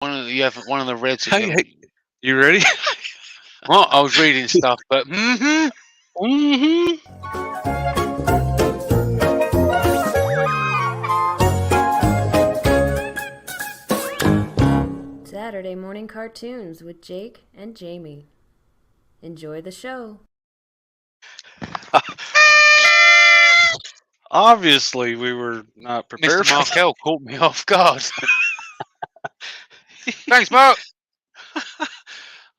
You have one of the reds. Hey, hey, you ready? Well, I was reading stuff, but Mm-hmm. Saturday morning cartoons with Jake and Jamie. Enjoy the show. Obviously, we were not Mr. prepared for that. Markel caught me off guard. Thanks, Mark.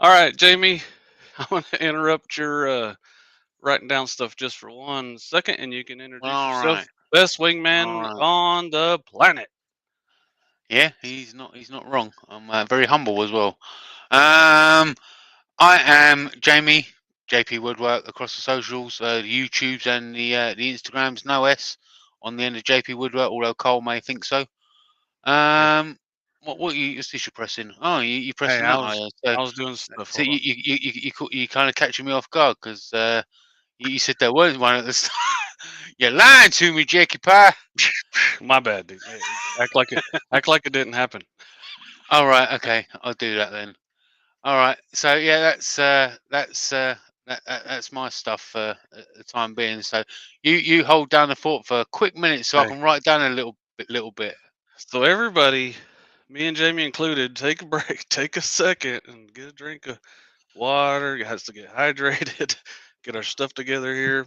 All right, Jamie, I want to interrupt your writing down stuff just for 1 second, and you can introduce All yourself. right, Best all wingman right. on the planet. Yeah, he's not. He's not wrong. I'm very humble as well. I am Jamie, JP Woodwork across the socials, the YouTubes and the Instagrams. No S on the end of JP Woodwork, although Cole may think so. Yeah. What you this you're pressing? Oh, you Hey, pressing I that? Are was you? I was doing stuff. So Hold on. you kind of catching me off guard because you said there was one at the start. You're lying to me, Jakey Pie. My bad, dude. Hey, act like it didn't happen. All right, okay, I'll do that then. All right, so yeah, that's my stuff for at the time being. So you hold down the fort for a quick minute so I Hey, can write down a little bit. so everybody, me and Jamie included, take a break, take a second, and get a drink of water. You has to get hydrated. Get our stuff together here.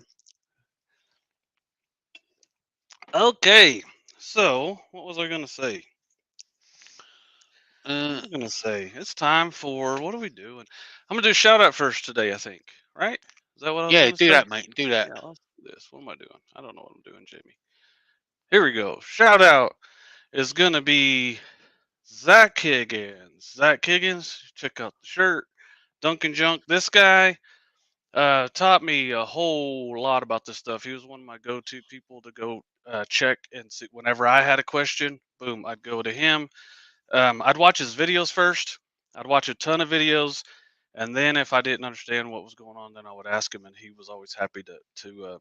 Okay. So, what was I gonna say? What Uh, was I gonna say? It's time for what are we doing? I'm gonna do a shout out first today. I think. Right? Is that what I was yeah, gonna do say? that, mate. Do that. Yeah. Let's do this. What am I doing? I don't know what I'm doing, Jamie. Here we go. Shout out is gonna be Zach Higgins. Zach Higgins. Check out the shirt. Duncan Junk. This guy taught me a whole lot about this stuff. He was one of my go-to people to go check and see whenever I had a question. Boom, I'd go to him. I'd watch his videos first. I'd watch a ton of videos, and then if I didn't understand what was going on, then I would ask him, and he was always happy to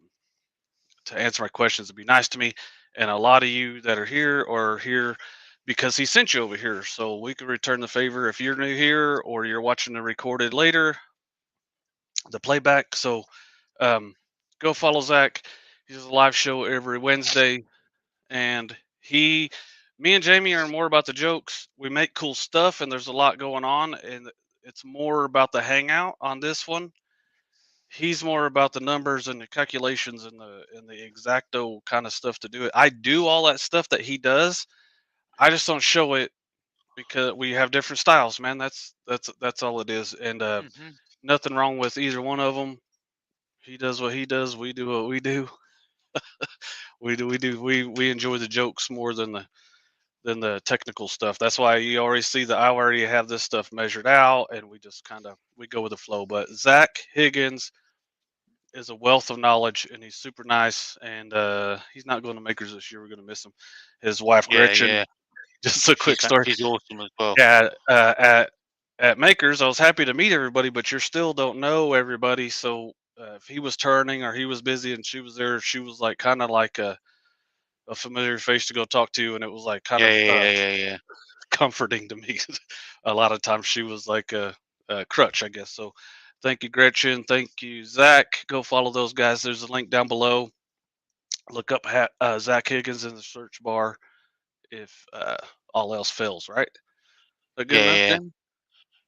answer my questions and be nice to me. And a lot of you that are here are here because he sent you over here, so we can return the favor if you're new here or you're watching the recorded later, the playback. So um, go follow Zach. He does a live show every Wednesday, and me and Jamie are more about the jokes. We make cool stuff, and there's a lot going on, and it's more about the hangout on this one. He's more about the numbers and the calculations and the exacto kind of stuff to do it. I do all that stuff that he does. I just don't show it because we have different styles, man. That's all it is, and Hmm. nothing wrong with either one of them. He does what he does. We do what we do. We enjoy the jokes more than the technical stuff. That's why you already see that I already have this stuff measured out, and we just kind of we go with the flow. But Zach Higgins is a wealth of knowledge, and he's super nice. And he's not going to Makers this year. We're going to miss him. His wife Yeah, Gretchen. yeah. Just a quick story. She's awesome as well. Yeah, at Makers, I was happy to meet everybody, but you still don't know everybody. So if he was turning or he was busy and she was there, she was like kind of like a familiar face to go talk to, and it was like kind Yeah, of yeah, yeah, yeah, yeah. comforting to me. A lot of times she was like a crutch, I guess. So thank you, Gretchen. Thank you, Zach. Go follow those guys. There's a link down below. Look up Zach Higgins in the search bar if all else fails. Right? That good Yeah, enough, yeah. Jamie?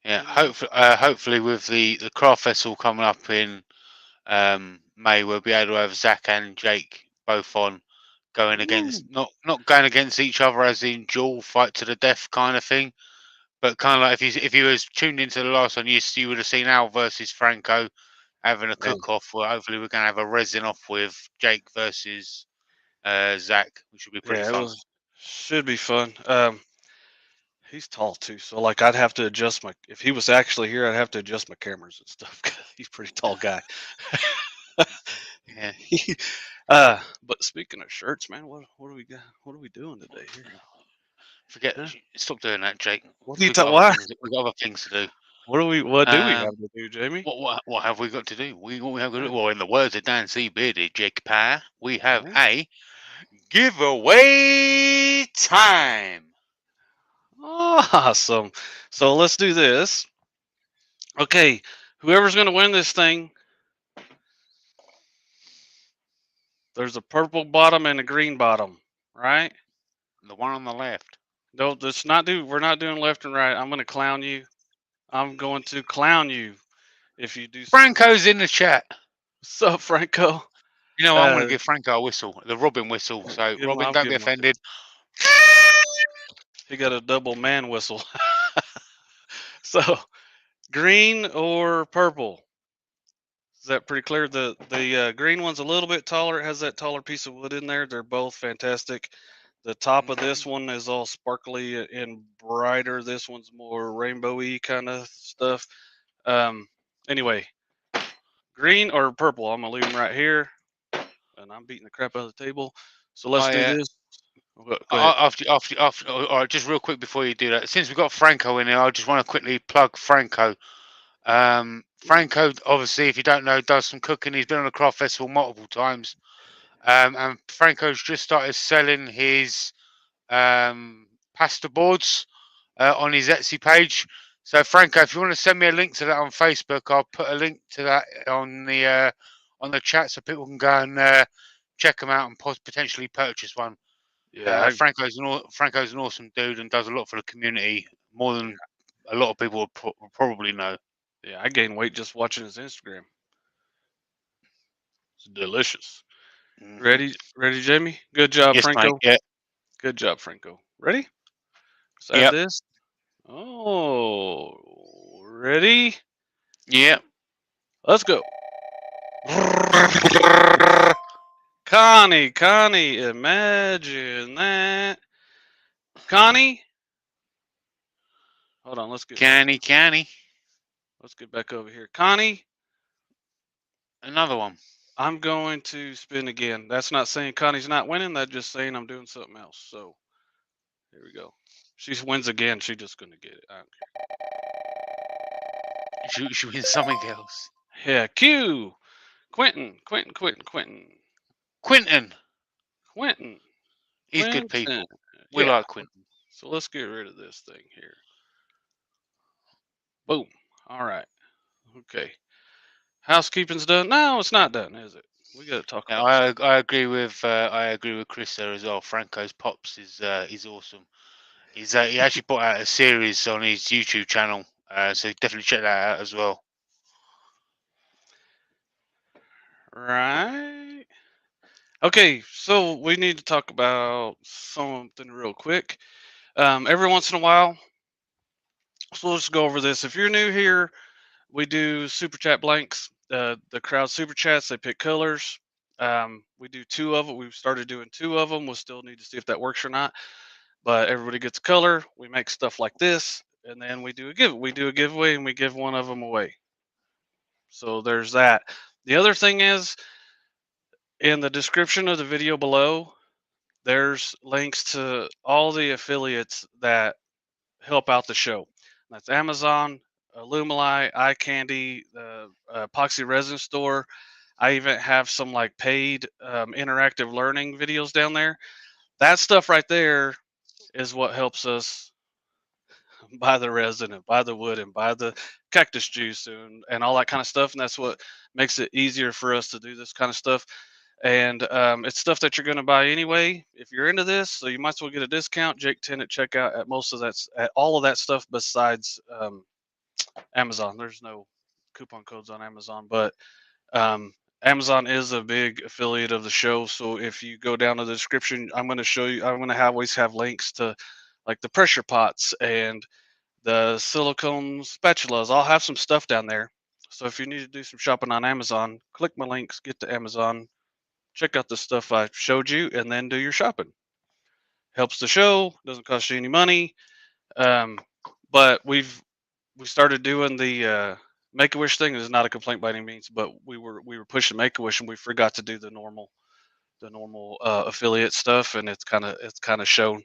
Yeah, Good enough. hopefully with the craft festival coming up in May, we'll be able to have Zach and Jake both on, going Ooh. against not going against each other as in duel fight to the death kind of thing, but kind of like if you was tuned into the last one, you would have seen Al versus Franco having a Man, cook off. Well, hopefully we're gonna have a resin off with Jake versus Zach, which will be pretty yeah, it fun. was should be fun. He's tall too, so like I'd have to adjust my if he was actually here, I'd have to adjust my cameras and stuff. 'Cause he's a pretty tall guy. Yeah. But speaking of shirts, man, what do we got? What are we doing today here? Forget. Huh? Stop doing that, Jake. What do you We got talk? other Why? things. We got other things to do. What do we Um, have to do, Jamie? what have we got to do? What we have got to Yeah, do? Well, in the words of Dan C. Beardy, Jake Pie, we have yeah. a giveaway time. Awesome. So let's do this. Okay, whoever's going to win this thing, there's a purple bottom and a green bottom, right? The one on the left. No, let's not do. We're not doing left and right. I'm going to clown you. I'm going to clown you if you do. Franco's in the chat. What's up, Franco? You know, I'm going to give Franco a whistle, the Robin whistle. So, Robin, don't be offended. He got a double man whistle. So, green or purple? Is that pretty clear? The green one's a little bit taller. It has that taller piece of wood in there. They're both fantastic. The top of this one is all sparkly and brighter. This one's more rainbowy kind of stuff. Anyway, green or purple? I'm gonna leave them right here, and I'm beating the crap out of the table. So let's do this. Go ahead. All right, just real quick before you do that, since we've got Franco in here, I just want to quickly plug Franco. Franco, obviously, if you don't know, does some cooking. He's been on the craft festival multiple times, and Franco's just started selling his pasta boards on his Etsy page. So, Franco, if you want to send me a link to that on Facebook, I'll put a link to that on the chat so people can go and check them out and potentially purchase one. Yeah, Franco's an awesome dude and does a lot for the community, more than a lot of people would probably know. yeah, I gained weight just watching his Instagram. It's delicious. Mhm. Ready, Jamie? Good job, Yes, Franco. mate. Yeah. Good job, Franco. Ready? Let's add Yep. this. Oh, ready? Yep. Let's go. Connie, imagine that. Connie, hold on. Let's get back over here. Connie, Another one. I'm going to spin again. That's not saying Connie's not winning. That's just saying I'm doing something else. So here we go. She wins again. She's just gonna get it. I don't care. She wins something else. Yeah, Q. Quentin. He's good people. We Yeah. like Quentin. So let's get rid of this thing here. Boom. All right. Okay. Housekeeping's done. No, it's not done, is it? We got to talk about. I agree with Chris there as well. Franco's Pops is awesome. He actually put out a series on his YouTube channel, so definitely check that out as well. Right. Okay, so we need to talk about something real quick. Every once in a while, so let's go over this. If you're new here, we do super chat blanks. The crowd super chats, they pick colors. We do 2 of them. We've started doing 2 of them. We'll still need to see if that works or not. But everybody gets a color. We make stuff like this, and then we do a giveaway, and we give one of them away. So there's that. The other thing is, in the description of the video below, there's links to all the affiliates that help out the show. That's Amazon, Illumili, Eye Candy, the Epoxy Resin store. I even have some like paid interactive learning videos down there. That stuff right there is what helps us buy the resin and buy the wood and buy the cactus juice and all that kind of stuff. And that's what makes it easier for us to do this kind of stuff. And it's stuff that you're going to buy anyway if you're into this. So you might as well get a discount. Jake 10 at checkout at most of that's at all of that stuff besides Amazon. There's no coupon codes on Amazon, but Amazon is a big affiliate of the show. So if you go down to the description, I'm going to show you. I'm going to always have links to like the pressure pots and the silicone spatulas. I'll have some stuff down there. So if you need to do some shopping on Amazon, click my links, get to Amazon, check out the stuff I showed you, and then do your shopping. Helps the show, doesn't cost you any money. But we started doing the Make-A-Wish thing. Is not a complaint by any means, but we were pushing Make-A-Wish and we forgot to do the normal affiliate stuff, and it's kind of shown.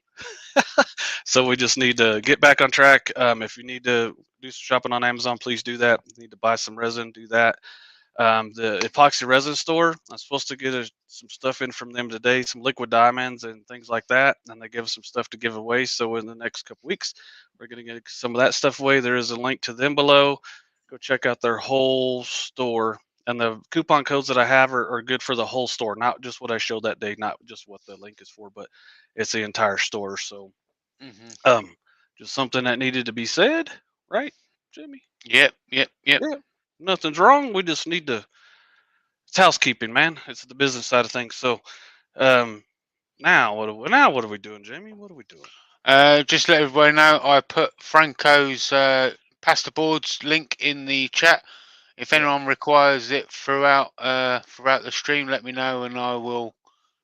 So we just need to get back on track. If you need to do some shopping on Amazon, please do that. If you need to buy some resin, do that. The epoxy resin store. I'm supposed to get some stuff in from them today, some liquid diamonds and things like that. And they give us some stuff to give away. So in the next couple weeks, we're going to get some of that stuff away. There is a link to them below. Go check out their whole store. And the coupon codes that I have are good for the whole store, not just what I showed that day, not just what the link is for, but it's the entire store. So, Hmm. um, just something that needed to be said, right, Jimmy? Yep. Yeah, nothing's wrong. We just need to. It's housekeeping, man. It's the business side of things. So, um, now what are we doing, Jamie? What are we doing? Just let everybody know, I put Franco's pasta boards link in the chat. If Yeah. anyone requires it throughout the stream, let me know, and I will.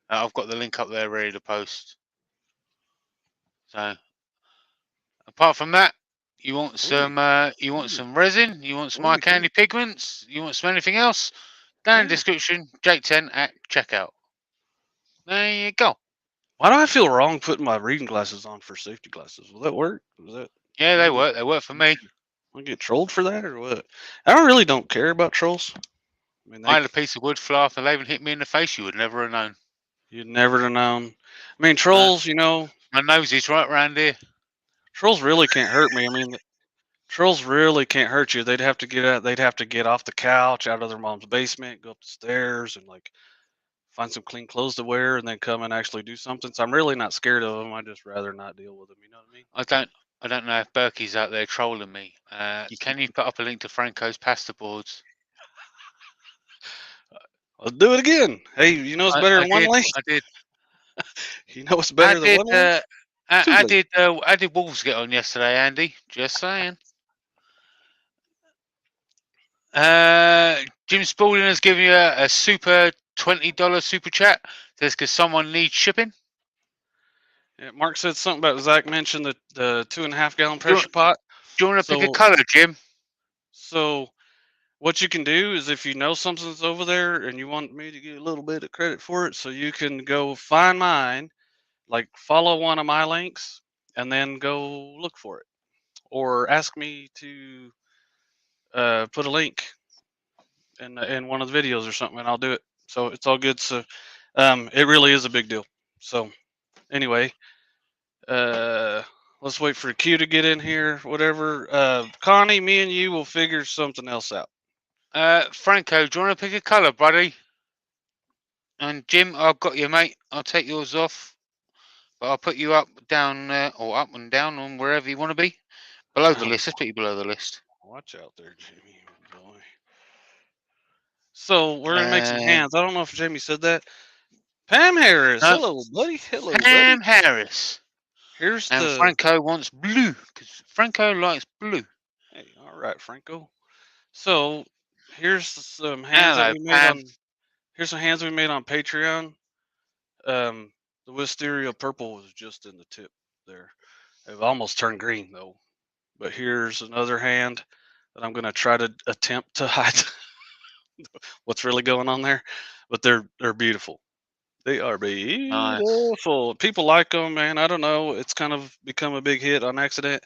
I've got the link up there ready to post. So, apart from that, you want some resin? You want some eye candy pigments? You want some anything else? Down in the description, Jake10 at checkout. There you go. Why do I feel wrong putting my reading glasses on for safety glasses? Will that work? Yeah, they work. They work for me. I get trolled for that or what? I really don't care about trolls. I mean, I had a piece of wood fly off the lathe and hit me in the face. You would never have known. you'd never have known. I mean, trolls. My nose is right around here. Trolls really can't hurt me. I mean, trolls really can't hurt you. They'd have to get out. They'd have to get off the couch, out of their mom's basement, go up the stairs, and like find some clean clothes to wear, and then come and actually do something. So I'm really not scared of them. I just rather not deal with them. You know what I mean? I don't know if Berkey's out there trolling me. Can you put up a link to Franco's pasta boards? I'll do it again. Hey, you know it's better than one link. I did. You know it's better than one link. How did Wolves get on yesterday, Andy? Just saying. Jim Spalding has given you a super $20 super chat. Says because someone needs shipping. Yeah, Mark said something about Zach mentioned the 2.5 gallon pressure pot. Do you want to pick a color, Jim? So what you can do is if you know something's over there and you want me to get a little bit of credit for it, so you can go find mine, like follow one of my links and then go look for it, or ask me to put a link in one of the videos or something, and I'll do it. So it's all good. So it really is a big deal. So anyway, let's wait for Q to get in here. Whatever. Connie, me and you will figure something else out. Franco, do you want to pick a color, buddy? And Jim, I've got you, mate. I'll take yours off, but I'll put you up, down, or up and down on wherever you want to be. Below the list. Let's put you below the list. Watch out there, Jamie. Boy. So we're gonna make some hands. I don't know if Jamie said that. Pam Harris. Hello, buddy. Hello, Pam buddy. Harris. Here's and Franco wants blue because Franco likes blue. Hey, all right, Franco. So here's some hands that we made on. Here's some hands we made on Patreon. The wisteria purple was just in the tip there. It almost turned green though. But here's another hand that I'm gonna try to attempt to hide what's really going on there. But they're beautiful. They are beautiful. Nice. People like them, man. I don't know. It's kind of become a big hit on accident.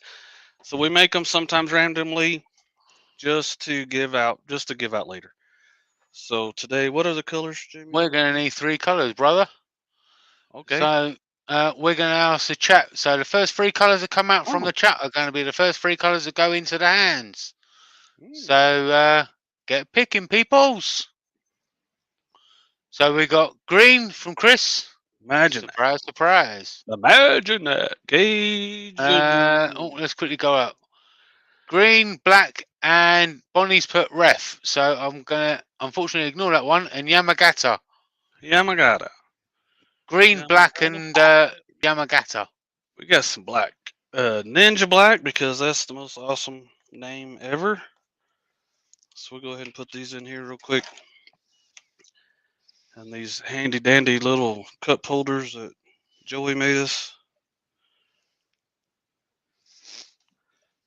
So we make them sometimes randomly, just to give out later. So today, what are the colors, Jimmy? We're gonna need 3 colors, brother. Okay. So we're gonna ask the chat. So the first 3 colors that come out from the chat are going to be the first 3 colors that go into the hands. So get picking, peoples. So we got green from Chris. Imagine surprise, that. Surprise. Imagine that. Gauge. Let's quickly go up. Green, black, and Bonnie's put ref. So I'm gonna unfortunately ignore that one. And Yamagata. Green, black, and Yamagata. We got some black. Ninja Black, because that's the most awesome name ever. So we'll go ahead and put these in here real quick. And these handy dandy little cup holders that Joey made us.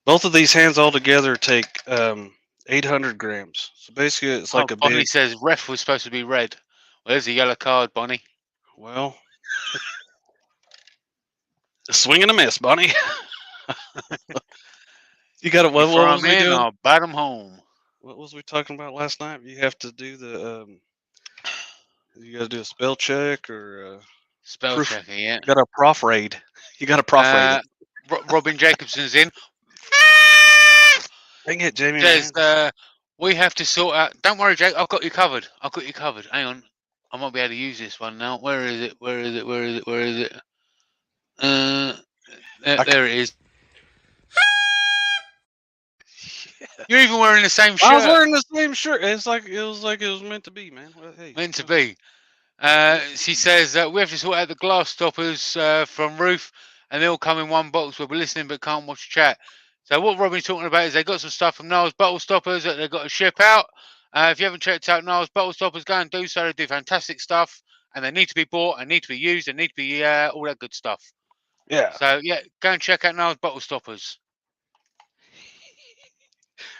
Both of these hands all together take 800 grams. So basically it's like a Bonnie big... says ref was supposed to be red. Well, there's a yellow card, Bonnie. Well, a swing and a miss, Bonnie. You got it. What was we doing? I'll bat 'em home. what was we talking about last night? You have to do the you got to do a spell check or Spell proof. checker, yeah. You got to prof raid. You got to prof raid Uh, it. Robin Jacobson's in. Dang it, Jamie, Says, man. we have to sort out. Don't worry, Jake. I've got you covered. I've got you covered. Hang on. I might be able to use this one now. Where is it? Where is it? Where is it? Where is it? There it is. You're even wearing the same I was shirt. wearing the same shirt. It was meant to be, man. Well, hey, Meant to be. She says we have to sort out the glass stoppers from roof, and they all come in one box. We'll be listening but can't watch chat. So what Robin's talking about is they got some stuff from Niall's bottle stoppers that they've got to ship out. If you haven't checked out Niall's bottle stoppers, go and do so. They do fantastic stuff, and they need to be bought, and need to be used, and need to be all that good stuff. yeah. So yeah, go and check out Niall's bottle stoppers.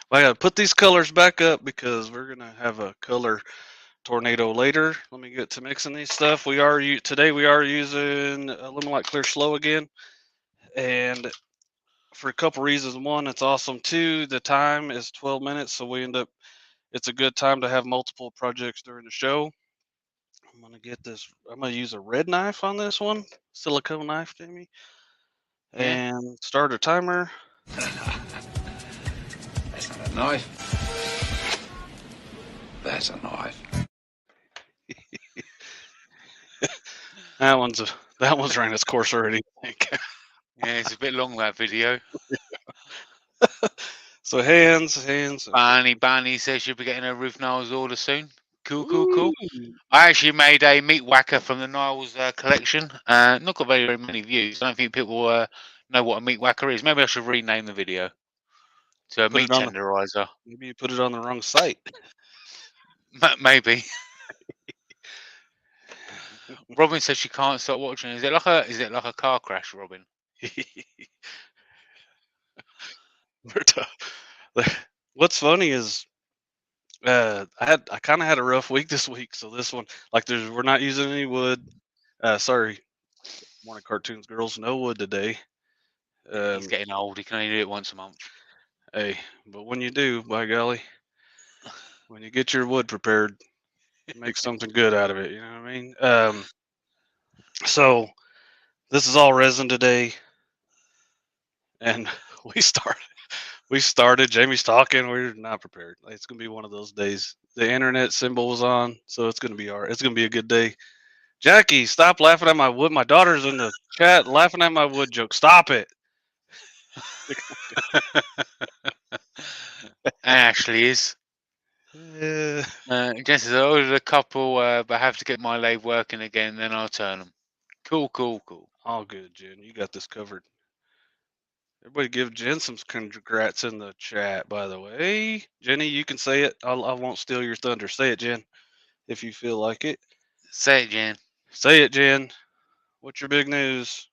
Well, I got to put these colors back up because we're gonna have a color tornado later. Let me get to mixing these stuff. Today we are using Limonite Clear Slow again, and for a couple reasons. One, it's awesome. Two, the time is 12 minutes, so it's a good time to have multiple projects during the show. I'm gonna use a red knife on this one, silicone knife, Jamie, Yeah. and start a timer. That's not a knife. That's a knife. That one's ran its course already, I think. Yeah, it's a bit long, that video. So hands. Barney says she'll be getting her roof Niles order soon. Cool. Ooh. I actually made a meat whacker from the Niles collection. Not got very many views. I don't think people know what a meat whacker is. Maybe I should rename the video to a Put meat it on tenderizer. Maybe you put it on the wrong site. Maybe. Robin says she can't stop watching. Is it like a car crash, Robin? What's funny is I kind of had a rough week this week, so this one, like, we're not using any wood. Sorry, Morning Cartoons girls, no wood today. He's getting old. He can only do it once a month. Hey, but when you do, by golly, when you get your wood prepared, make something good out of it. You know what I mean? So this is all resin today, and we started. Jamie's talking. We're not prepared. It's gonna be one of those days. The internet symbol was on, so it's gonna be It's gonna be a good day. Jackie, stop laughing at my wood. My daughter's in the chat laughing at my wood joke. Stop it. Ashley is. Uh, Jen says I ordered a couple, but I have to get my lathe working again. Then I'll turn them. Cool. all good, Jen. You got this covered. Everybody give Jen some congrats in the chat, by the way. Jenny, you can say it. I won't steal your thunder. Say it, Jen, if you feel like it. Say it, Jen. Say it, Jen. What's your big news?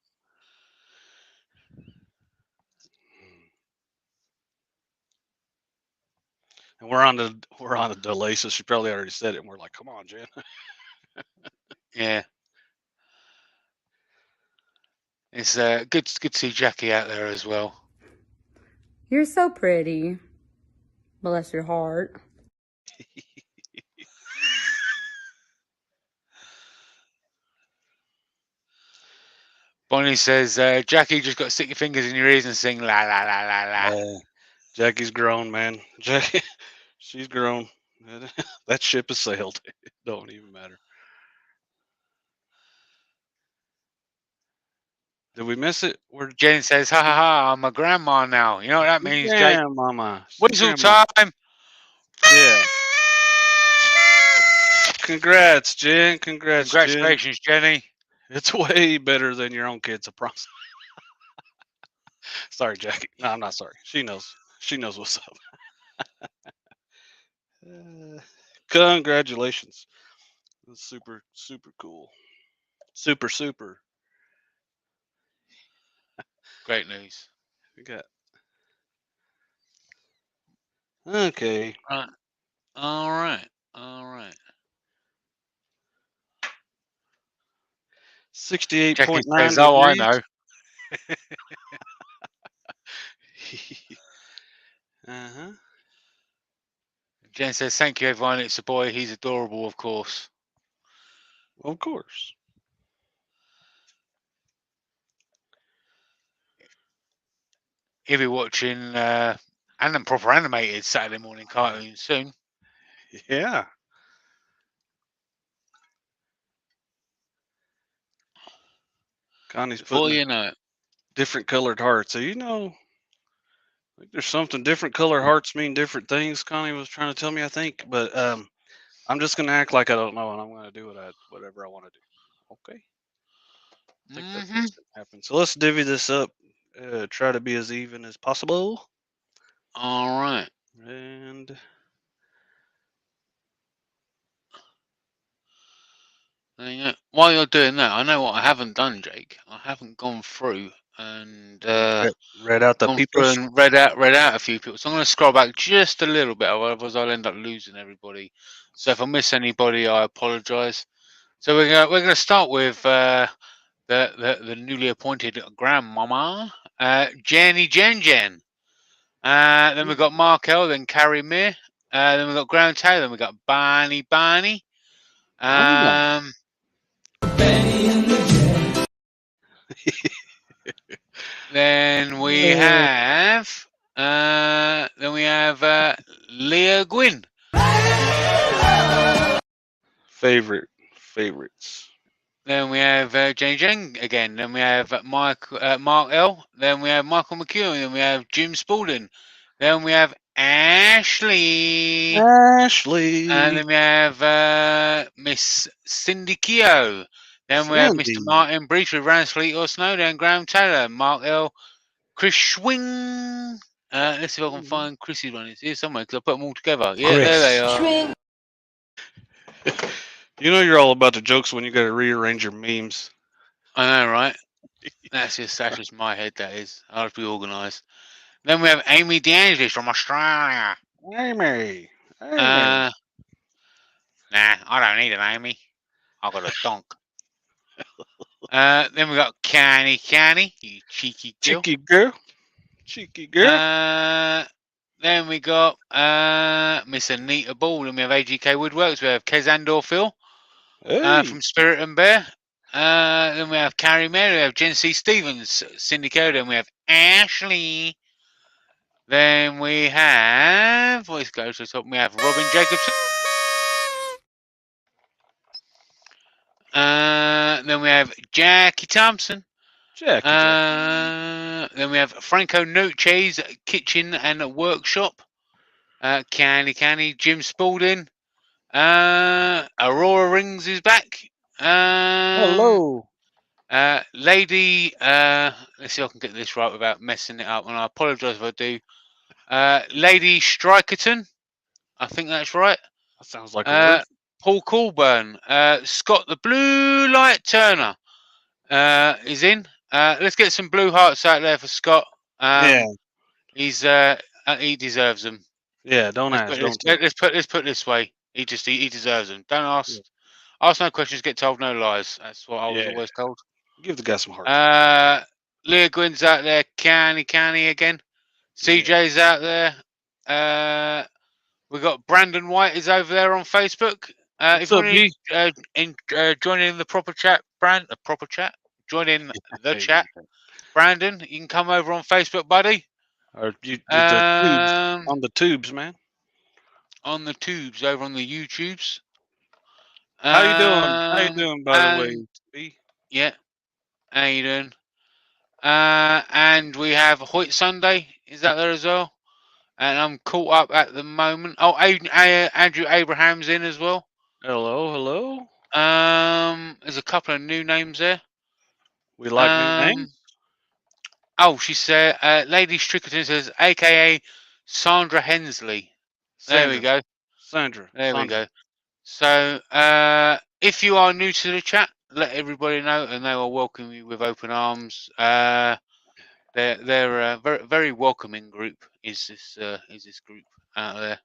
And we're on the delay, so she probably already said it, and we're like, come on, Jen. Yeah. It's good to see Jackie out there as well. You're so pretty. Bless your heart. Bonnie says, Jackie, just got to stick your fingers in your ears and sing la la la la la. Jackie's grown, man. Jackie, she's grown. That ship has sailed. It don't even matter. Did we miss it? Jen says, ha ha ha, I'm a grandma now. You know what that means, Jake? Yeah, Mama. Whistle time. Yeah. Congrats, Jen. Congratulations, Jenny. It's way better than your own kids, I promise. Sorry, Jackie. No, I'm not sorry. She knows. She knows what's up. Congratulations. That's super, super cool. Super. Great news. We got. Okay. All right. 68.9 Jackie says, degrees. oh, I know. Uh-huh. Jen says, "Thank you, everyone. It's a boy. He's adorable, of course." Of course. He'll be watching proper animated Saturday morning cartoons soon. Yeah. Connie's Before putting you know it. different colored hearts. So I think there's something different colored hearts mean different things. Connie was trying to tell me, I think, but I'm just gonna act like I don't know, and I'm gonna do whatever I want to do. Okay. I think that's Mm-hmm. what's gonna happen. So let's divvy this up. Try to be as even as possible. All right. And There you go. While you're doing that, I know what I haven't done, Jake. I haven't gone through and read out the gone through peoples. and read out a few people. So I'm going to scroll back just a little bit, otherwise I'll end up losing everybody. So if I miss anybody, I apologise. So we're gonna start with the newly appointed grandmama, Jenny Jen. Then we've got Markel, then Carrie Mir. Then we've got Graham Taylor, then we've got Barney. Um, then we have Leah Gwynn. Favorites. Then we have Jane Jeng again. Then we have Mark L. Then we have Michael McEwen. Then we have Jim Spalding. Then we have Ashley. Ashley. And then we have Miss Cindy Keogh. Then we have Mr. Cindy. Martin Breach with Ran Sleet or Snow. Then Graham Taylor, Mark L. Chris Schwing. Let's see if I can find Chris's one. It's here somewhere because I put them all together. Yeah, Chris. there they are. You know you're all about the jokes when you got to rearrange your memes. I know, right? That's just my head, that is. I'll have to be organised. Then we have Amy DeAngelis from Australia. Amy. Nah, I don't need an Amy. I've got a donk. Then we got Canny, you cheeky girl. Cheeky girl. Then we got Miss Anita Ball, and we have AGK Woodworks. We have Kezandor Phil from Spirit and Bear. Then we have Carrie Mary, we have Jen C. Stevens, Syndicate, and we have Ashley. Then we have, let's go to the top, we have Robin Jacobson. Then we have Jackie Thompson. Then we have Franco Noche's Kitchen and Workshop. Canny, Jim Spalding. Aurora Rings is back. Hello. Lady, let's see if I can get this right without messing it up, and I apologise if I do. Lady Strikerton, I think that's right. That sounds like a word. Paul Colburn, Scott the Blue Light Turner is in. Let's get some blue hearts out there for Scott. Yeah. He deserves them. Yeah, don't ask. Let's put it this way. He deserves them. Don't ask. Ask no questions, get told no lies. That's what I was always told. Give the guy some heart. Leah Gwynn's out there. Canny again. CJ's out there. We've got Brandon White is over there on Facebook. If you want to join in the proper chat, join in the chat. Brandon, you can come over on Facebook, buddy. Or on the tubes, man. On the tubes, over on the YouTubes. How you doing, by the way, B? Yeah. How you doing? And we have Hoyt Sunday is out there as well. And I'm caught up at the moment. Oh, Andrew Abraham's in as well. Hello. There's a couple of new names there. We like new names. Oh, she said, Lady Strickerton says, AKA Sandra Hensley. There we go. Sandra. We go. So, if you are new to the chat, let everybody know, and they will welcome you with open arms. They're a very, very welcoming group. Is this group out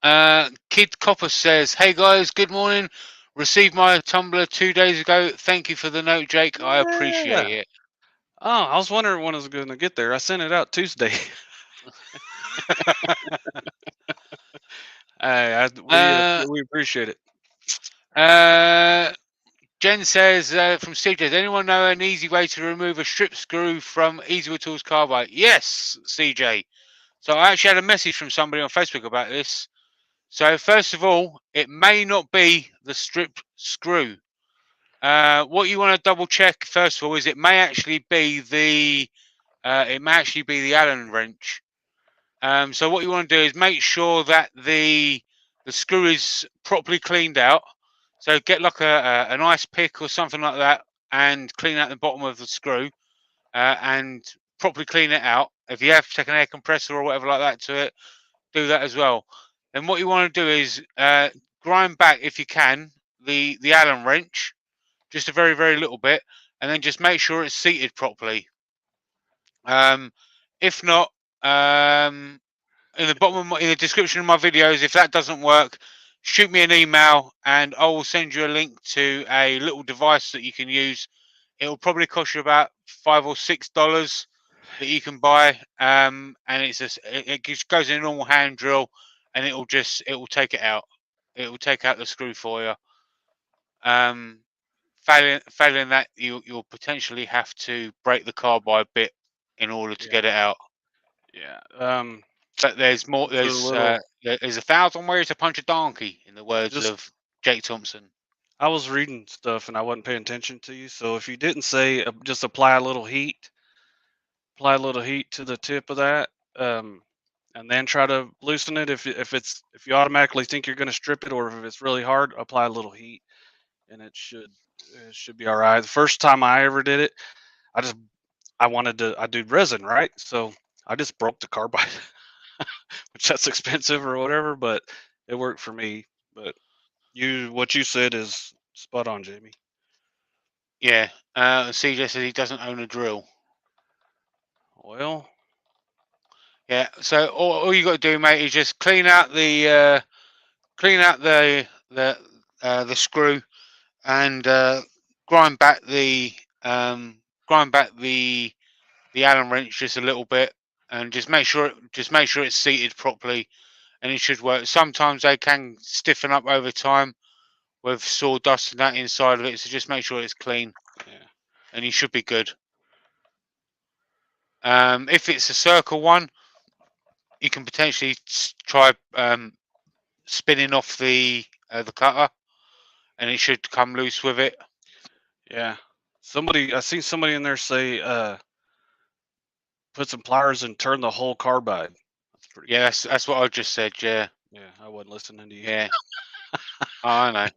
there? Kid Copper says, "Hey guys, good morning. Received my Tumblr 2 days ago. Thank you for the note, Jake. I appreciate it." Oh, I was wondering when it was going to get there. I sent it out Tuesday. Hey, Uh, we appreciate it. Jen says from CJ, does anyone know an easy way to remove a strip screw from Easywood Tools carbide? Yes, CJ. So I actually had a message from somebody on Facebook about this. So first of all, it may not be the strip screw. What you want to double check first of all is it may actually be the Allen wrench. So what you want to do is make sure that the screw is properly cleaned out. So get like an ice pick or something like that and clean out the bottom of the screw and properly clean it out. If you have to take an air compressor or whatever like that to it, do that as well. Then what you want to do is grind back, if you can, the Allen wrench, just a very, very little bit, and then just make sure it's seated properly. If not, in the bottom of in the description of my videos, if that doesn't work, shoot me an email and I will send you a link to a little device that you can use. It will probably cost you about $5 or $6 that you can buy, and it just goes in a normal hand drill, and it will take it out. It will take out the screw for you. Failing that, you'll potentially have to break the carbide bit in order to get it out. Yeah. But there's more. It's a little. There's 1,000 ways to punch a donkey, in the words Just of Jake Thompson. I was reading stuff and I wasn't paying attention to you. So if you didn't say just apply a little heat to the tip of that, and then try to loosen it. If you automatically think you're going to strip it, or if it's really hard, apply a little heat, and it should be all right. The first time I ever did it, I do resin, right? So I just broke the carbide, which that's expensive or whatever, but it worked for me. But what you said is spot on, Jamie. Yeah. CJ says he doesn't own a drill. Well, Yeah. So all you got to do, mate, is just clean out the screw and grind back the Allen wrench just a little bit, and just make sure it's seated properly, and it should work. Sometimes they can stiffen up over time with sawdust and that inside of it, so just make sure it's clean. yeah. And you should be good. If it's a circle one, you can potentially try spinning off the cutter, and it should come loose with it. Yeah. I seen somebody in there say, put some pliers and turn the whole carbide. That's pretty Yeah, cool. that's what I just said. Yeah. Yeah, I wasn't listening to you. Yeah. Oh, I know.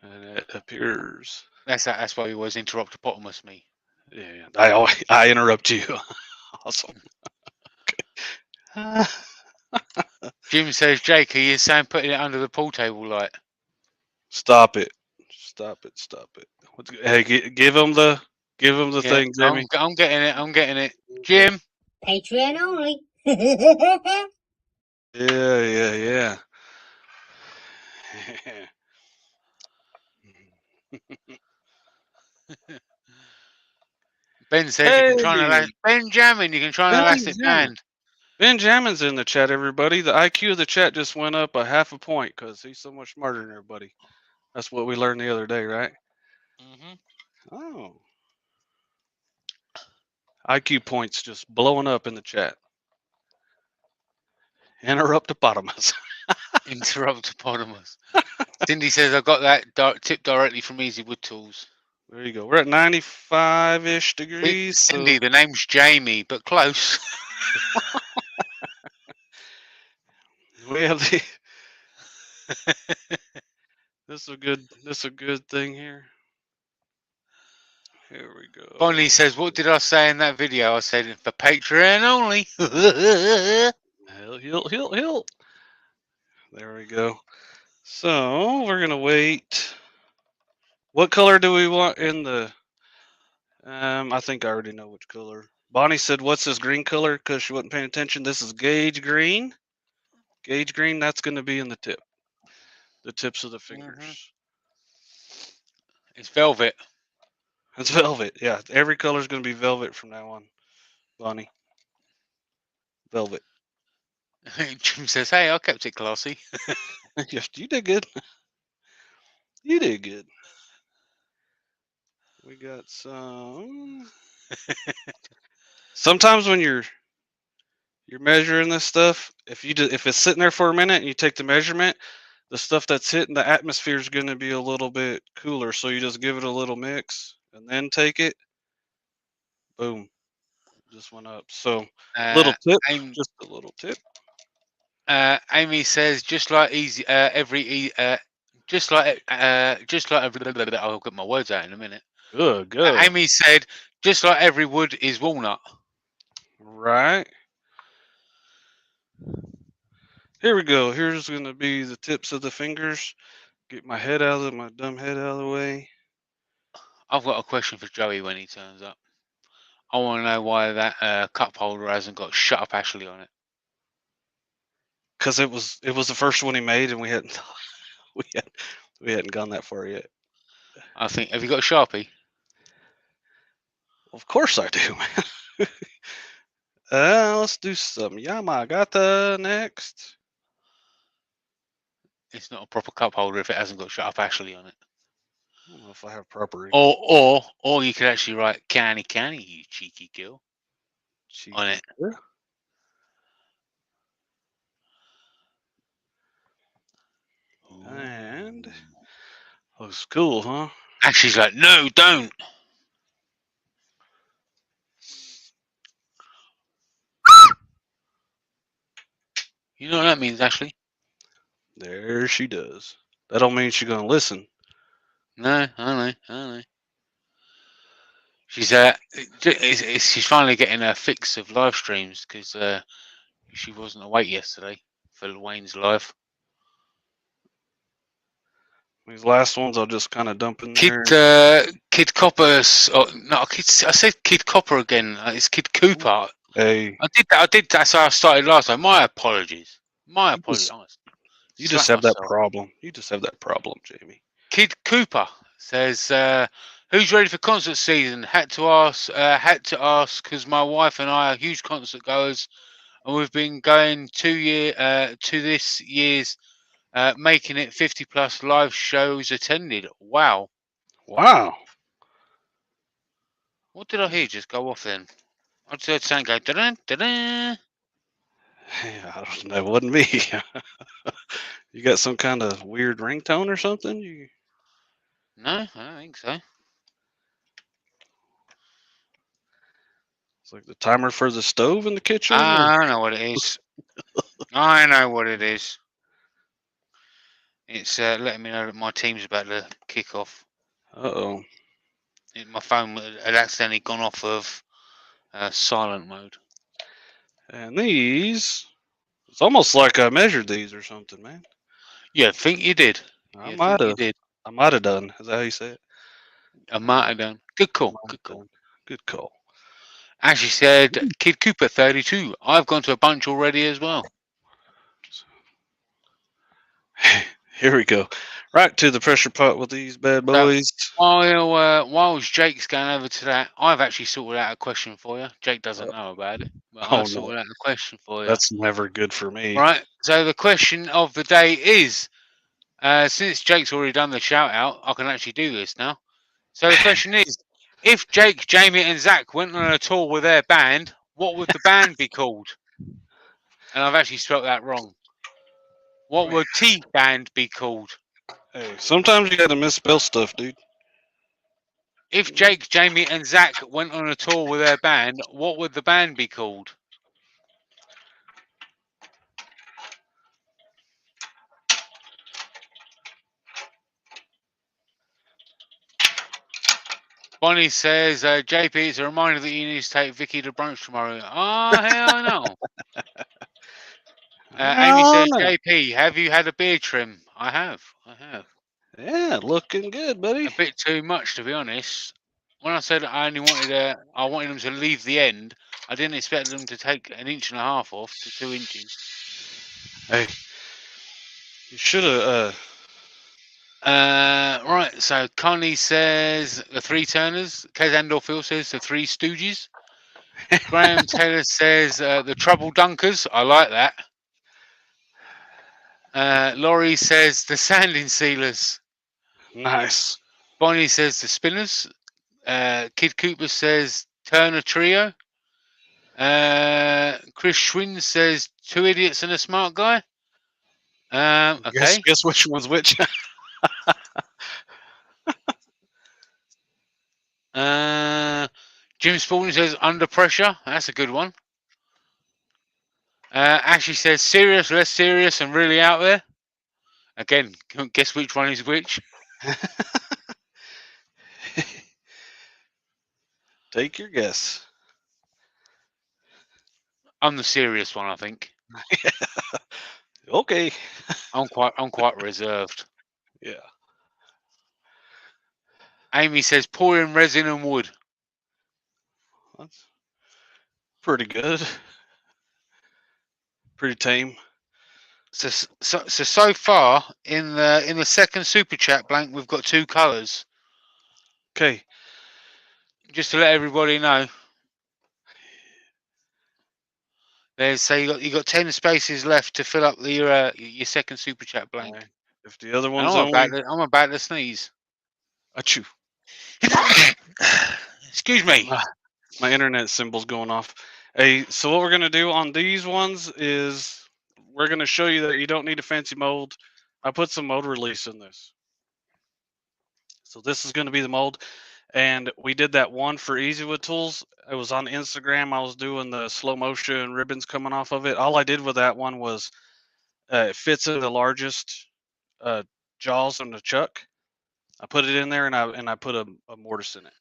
And it appears. That's why he was interruptopotamus me. Yeah, I interrupt you. Awesome. Okay. Jim says, Jake, are you saying putting it under the pool table light? Stop it. Hey, give him the thing, Jimmy. I'm getting it. Jim. Patreon only. Yeah. Ben says you can try an Benjamin. You can try an elastic band. Benjamin's in the chat, everybody. The IQ of the chat just went up a half a point because he's so much smarter than everybody. That's what we learned the other day, right? Mm-hmm. Oh. IQ points just blowing up in the chat. Interruptopotamus. Interruptopotamus. Cindy says, I got that tip directly from Easywood Tools. There you go. We're at 95-ish degrees. Cindy, the name's Jamie, but close. We have the. This is a good thing here. Here we go. Bonnie says, what did I say in that video? I said, for Patreon only. Hill. There we go. So we're gonna wait. What color do we want in the? I think I already know which color. Bonnie said, "What's this green color?" Because she wasn't paying attention. This is gauge green. Gauge green. That's going to be in the tips of the fingers. Mm-hmm. It's velvet. It's velvet. Yeah, every color is going to be velvet from now on, Bonnie. Velvet. Jim says, "Hey, I kept it classy." Yes, you did good. You did good. We got some. Sometimes when you're measuring this stuff, if it's sitting there for a minute and you take the measurement, the stuff that's hitting the atmosphere is going to be a little bit cooler. So you just give it a little mix and then take it. Boom, just went up. So little tip, Amy, just a little tip. Amy says, just like just like I'll get my words out in a minute. Good. Amy said, just like every wood is walnut. Right. Here we go. Here's going to be the tips of the fingers. Get my dumb head out of the way. I've got a question for Joey when he turns up. I want to know why that cup holder hasn't got "Shut Up, Ashley" on it. Because it was the first one he made, and we hadn't gone that far yet. I think. Have you got a Sharpie? Of course I do, man. Let's do some Yamagata next. It's not a proper cup holder if it hasn't got "Shut Up, Ashley" on it. I don't know if I have proper. Or you could actually write "Canny, you cheeky girl" on it. And looks cool, huh? Ashley's like, "No, don't." You know what that means, Ashley? There she does. That don't mean she's gonna listen. No, I know. She's she's finally getting a fix of live streams because she wasn't awake yesterday for Wayne's live. These last ones I'll just kind of dump in there. Kid Copper. I said Kid Copper again. It's Kid Cooper. Hey, I did. That's how I started last time. My apologies. You just have that problem. You just have that problem, Jamie. Kid Cooper says, "Who's ready for concert season?" Had to ask because my wife and I are huge concert goers, and we've been going to this year's, making it 50+ live shows attended. Wow. Wow. What did I hear just go off then? I just heard something go da-da, da-da. I don't know. It wasn't me. You got some kind of weird ringtone or something? No, I don't think so. It's like the timer for the stove in the kitchen. I know what it is. I know what it is. It's letting me know that my team's about to kick off. Uh-oh. My phone had accidentally gone off of silent mode. And these, it's almost like I measured these or something, man. Yeah, I think you did. I might have done. Is that how you say it? I might have done. Good call. Good call. Ashley said, Kid Cooper 32. I've gone to a bunch already as well. Here we go. Right to the pressure pot with these bad boys. While Jake's going over to that, I've actually sorted out a question for you. Jake doesn't know about it, but I've sorted out a question for you. That's never good for me. Right. So the question of the day is, since Jake's already done the shout out, I can actually do this now. So the question is, if Jake, Jamie, and Zach went on a tour with their band, what would the band be called? And I've actually spelt that wrong. What would T-Band be called? Hey, sometimes you got to misspell stuff, dude. If Jake, Jamie, and Zach went on a tour with their band, what would the band be called? Bonnie says, JP, it's a reminder that you need to take Vicky to brunch tomorrow. Oh, hell no. Amy says, JP, have you had a beard trim? I have. Yeah, looking good, buddy. A bit too much, to be honest. When I said I wanted them to leave the end, I didn't expect them to take 1.5 inches off to 2 inches. Hey, you should have. Right, so Connie says the Three Turners. Kez Andorfield says the Three Stooges. Graham Taylor says the Trouble Dunkers. I like that. Laurie says the sanding sealers. Nice. Bonnie says the spinners. Kid Cooper says Turner Trio. Chris Schwinn says 2 idiots and a smart guy. Okay. Guess which one's which? Jim Spalding says under pressure. That's a good one. Ashley says serious, less serious, and really out there. Again, guess which one is which. Take your guess. I'm the serious one, I think. Okay. I'm quite reserved. Yeah. Amy says pouring resin and wood. That's pretty good. Pretty tame. So far in the second super chat blank, we've got 2 colours. Okay. Just to let everybody know. There's you got 10 spaces left to fill up your second super chat blank. Right. If the other And one's I'm about to sneeze. Achoo. Excuse me. My internet symbol's going off. Hey, so what we're gonna do on these ones is we're gonna show you that you don't need a fancy mold. I put some mold release in this. So this is gonna be the mold. And we did that one for Easywood Tools. It was on Instagram. I was doing the slow motion ribbons coming off of it. All I did with that one was it fits in the largest jaws on the chuck. I put it in there and I put a mortise in it.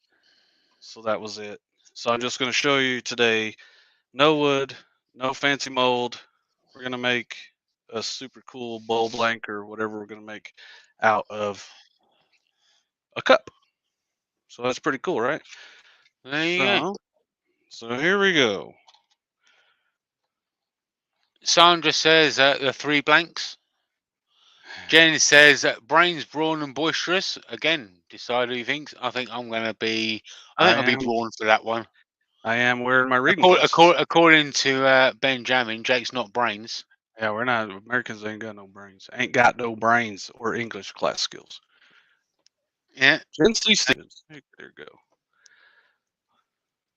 So that was it. So I'm just going to show you today, no wood, no fancy mold. We're going to make a super cool bowl blank or whatever we're going to make out of a cup. So that's pretty cool, right? There you go. So here we go. Sandra says the 3 blanks. Jen says brains, brawn, and boisterous. Again, decide who you thinks. I think I'm gonna be. I'll be brawn for that one. I am wearing my reading glasses. According to Benjamin, Jake's not brains. Yeah, we're not. Americans ain't got no brains. Ain't got no brains or English class skills. Yeah. Jen C. Stevens. There you go.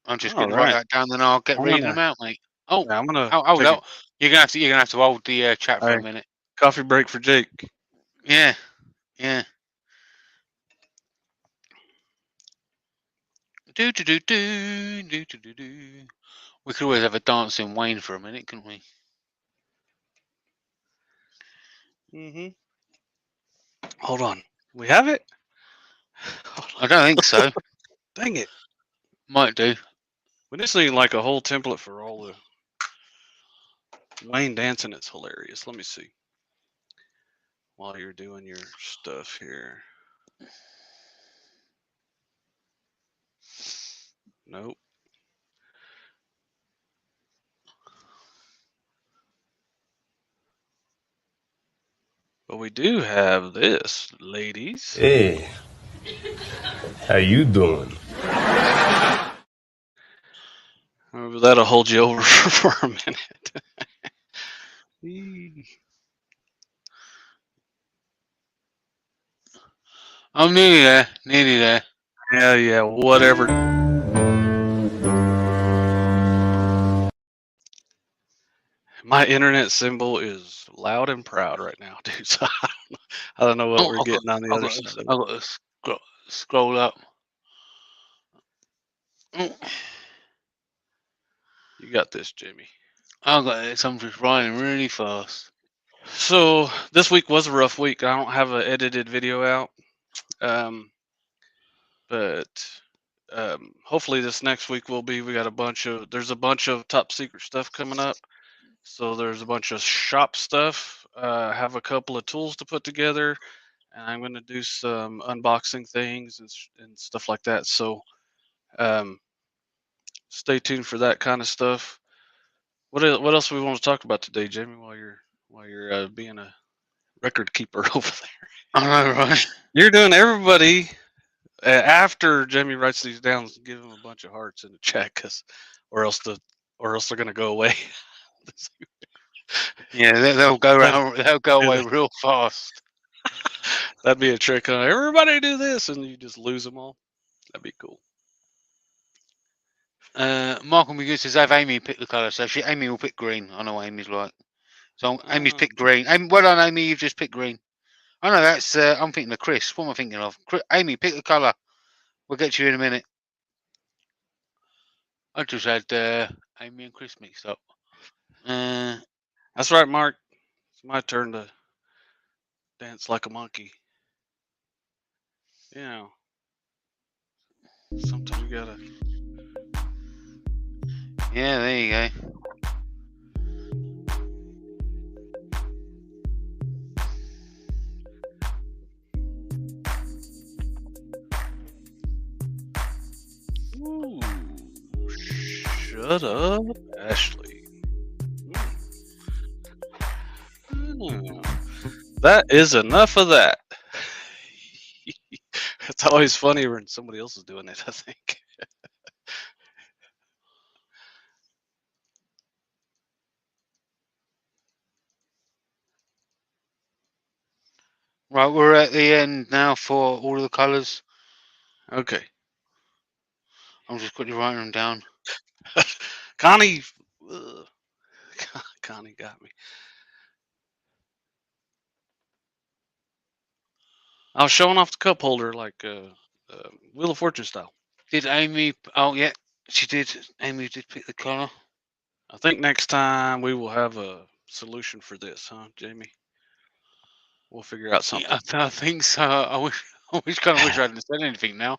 I'm just gonna write that down, then I'll get reading them out, mate. Oh, yeah, I'm gonna. No. You're gonna have to hold the chat for a minute. Coffee break for Jake. Yeah. Do. We could always have a dancing Wayne for a minute, couldn't we? Hold on. We have it? I don't think so. Dang it. Might do. We just need like a whole template for all the Wayne dancing. It's hilarious. Let me see. While you're doing your stuff here. Nope. But we do have this, ladies. Hey, how you doing? Maybe that'll hold you over for a minute. I'm nearly there. Yeah, whatever. My internet symbol is loud and proud right now, dude. So I don't know what we're getting on the other side. I've got to scroll up. You got this, Jamie. I've got this. I'm just writing really fast. So this week was a rough week. I don't have an edited video out. But hopefully this next week will be. There's a bunch of top secret stuff coming up. So there's a bunch of shop stuff. Have a couple of tools to put together, and I'm going to do some unboxing things and stuff like that. So stay tuned for that kind of stuff. What else we want to talk about today, Jamie? While you're being a record keeper over there. I know, right? You're doing everybody. After Jamie writes these down, give them a bunch of hearts in the chat, or else they're gonna go away. Yeah, they'll go around. They'll go away real fast. That'd be a trick. Huh? Everybody do this, and you just lose them all. That'd be cool. Michael McGee says, "Have Amy pick the colour." So Amy will pick green. I know what Amy's like. So Amy's picked green. Well done, Amy. You've just picked green. I know that's. I'm thinking of Chris. What am I thinking of? Amy, pick the colour. We'll get you in a minute. I just had Amy and Chris mixed up. That's right, Mark. It's my turn to dance like a monkey. You know, sometimes you gotta. Yeah, there you go. Ooh, shut up, Ashley. That is enough of that. It's always funny when somebody else is doing it, I think. Right, we're at the end now for all of the colours. Okay. I'm just quickly writing them down. Connie got me. I was showing off the cup holder like Wheel of Fortune style. Did Amy? Oh yeah, she did. Amy did pick the colour. I think next time we will have a solution for this, huh, Jamie? We'll figure out something. Yeah, I think so. I wish I hadn't said anything now.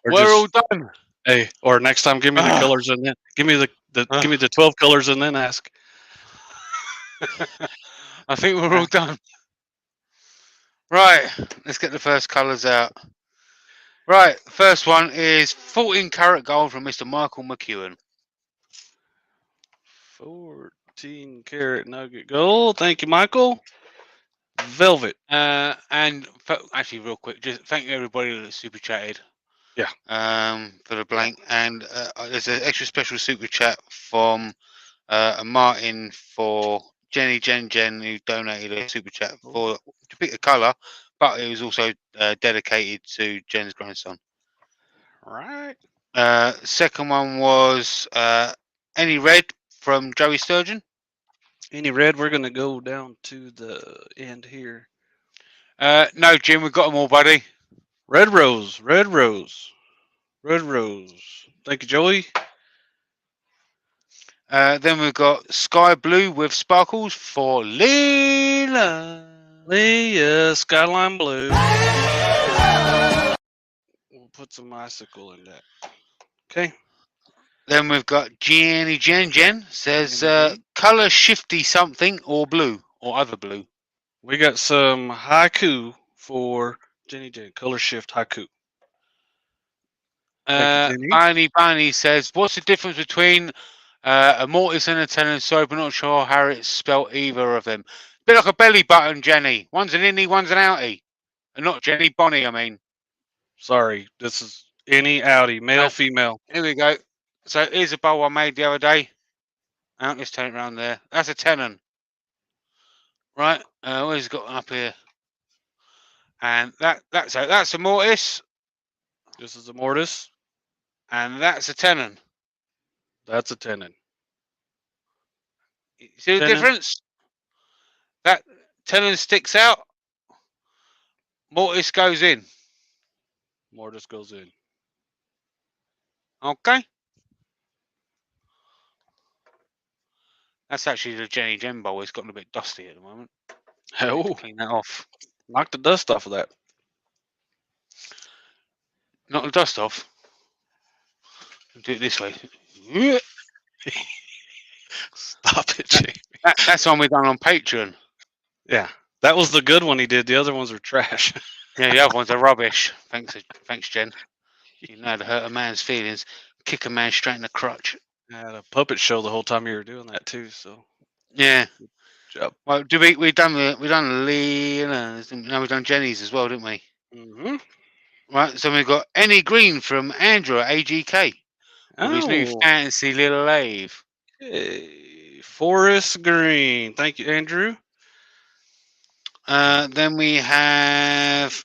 Or We're all just, done. hey, or next time give me the colors and then give me the 12 colors and then ask. I think we're all done. Right, let's get the first colours out. Right, first one is 14 karat gold from Mr. Michael McEwen. 14 karat nugget gold. Thank you, Michael. Velvet. And actually, real quick, just thank you everybody that super chatted. Yeah. For the blank, and there's an extra special super chat from Martin for Jen who donated a super chat to pick the colour, but it was also dedicated to Jen's grandson. Right. Second one was Any Red from Joey Sturgeon. Any red? We're gonna go down to the end here. No, Jim, we've got them all, buddy. Red rose, red rose, red rose. Thank you, Joey. Then we've got Sky Blue with Sparkles for Leela. Leah, Skyline Blue. We'll put some icicle in that. Okay. Then we've got Jen says color shifty something or blue or other blue. We got some haiku for Jenny Jen. Color shift haiku. Barney says, what's the difference between a mortise and a tenon soap? I'm not sure how it's spelt either of them. Bit like a belly button, Jenny. One's an innie, one's an outie. And not Jenny, Bonnie, I mean. Sorry, this is any outie, male, female. Here we go. So here's a bowl I made the other day. Let's turn it around there. That's a tenon. Right, where's it got up here? And that's a mortise. This is a mortise. And that's a tenon. That's a tenon. You see the difference? That tenon sticks out. Mortise goes in. Mortise goes in. Okay. That's actually the Jenny Jen bowl. It's gotten a bit dusty at the moment. Oh, clean that off. Knock the dust off of that. Knock the dust off. Do it this way. Stop it, Jamie. That's one we done on Patreon. Yeah, that was the good one he did. The other ones are trash. Yeah, the other ones are rubbish. Thanks, Jen. You know how to hurt a man's feelings, kick a man straight in the crotch. I had a puppet show the whole time you were doing that too. So yeah. Good job. Well, we done Lee, now we've done Jenny's as well, didn't we? Mm-hmm. Right. So we've got Any Green from Andrew at AGK. With his new fancy little lathe. Hey, forest green. Thank you, Andrew. Then we have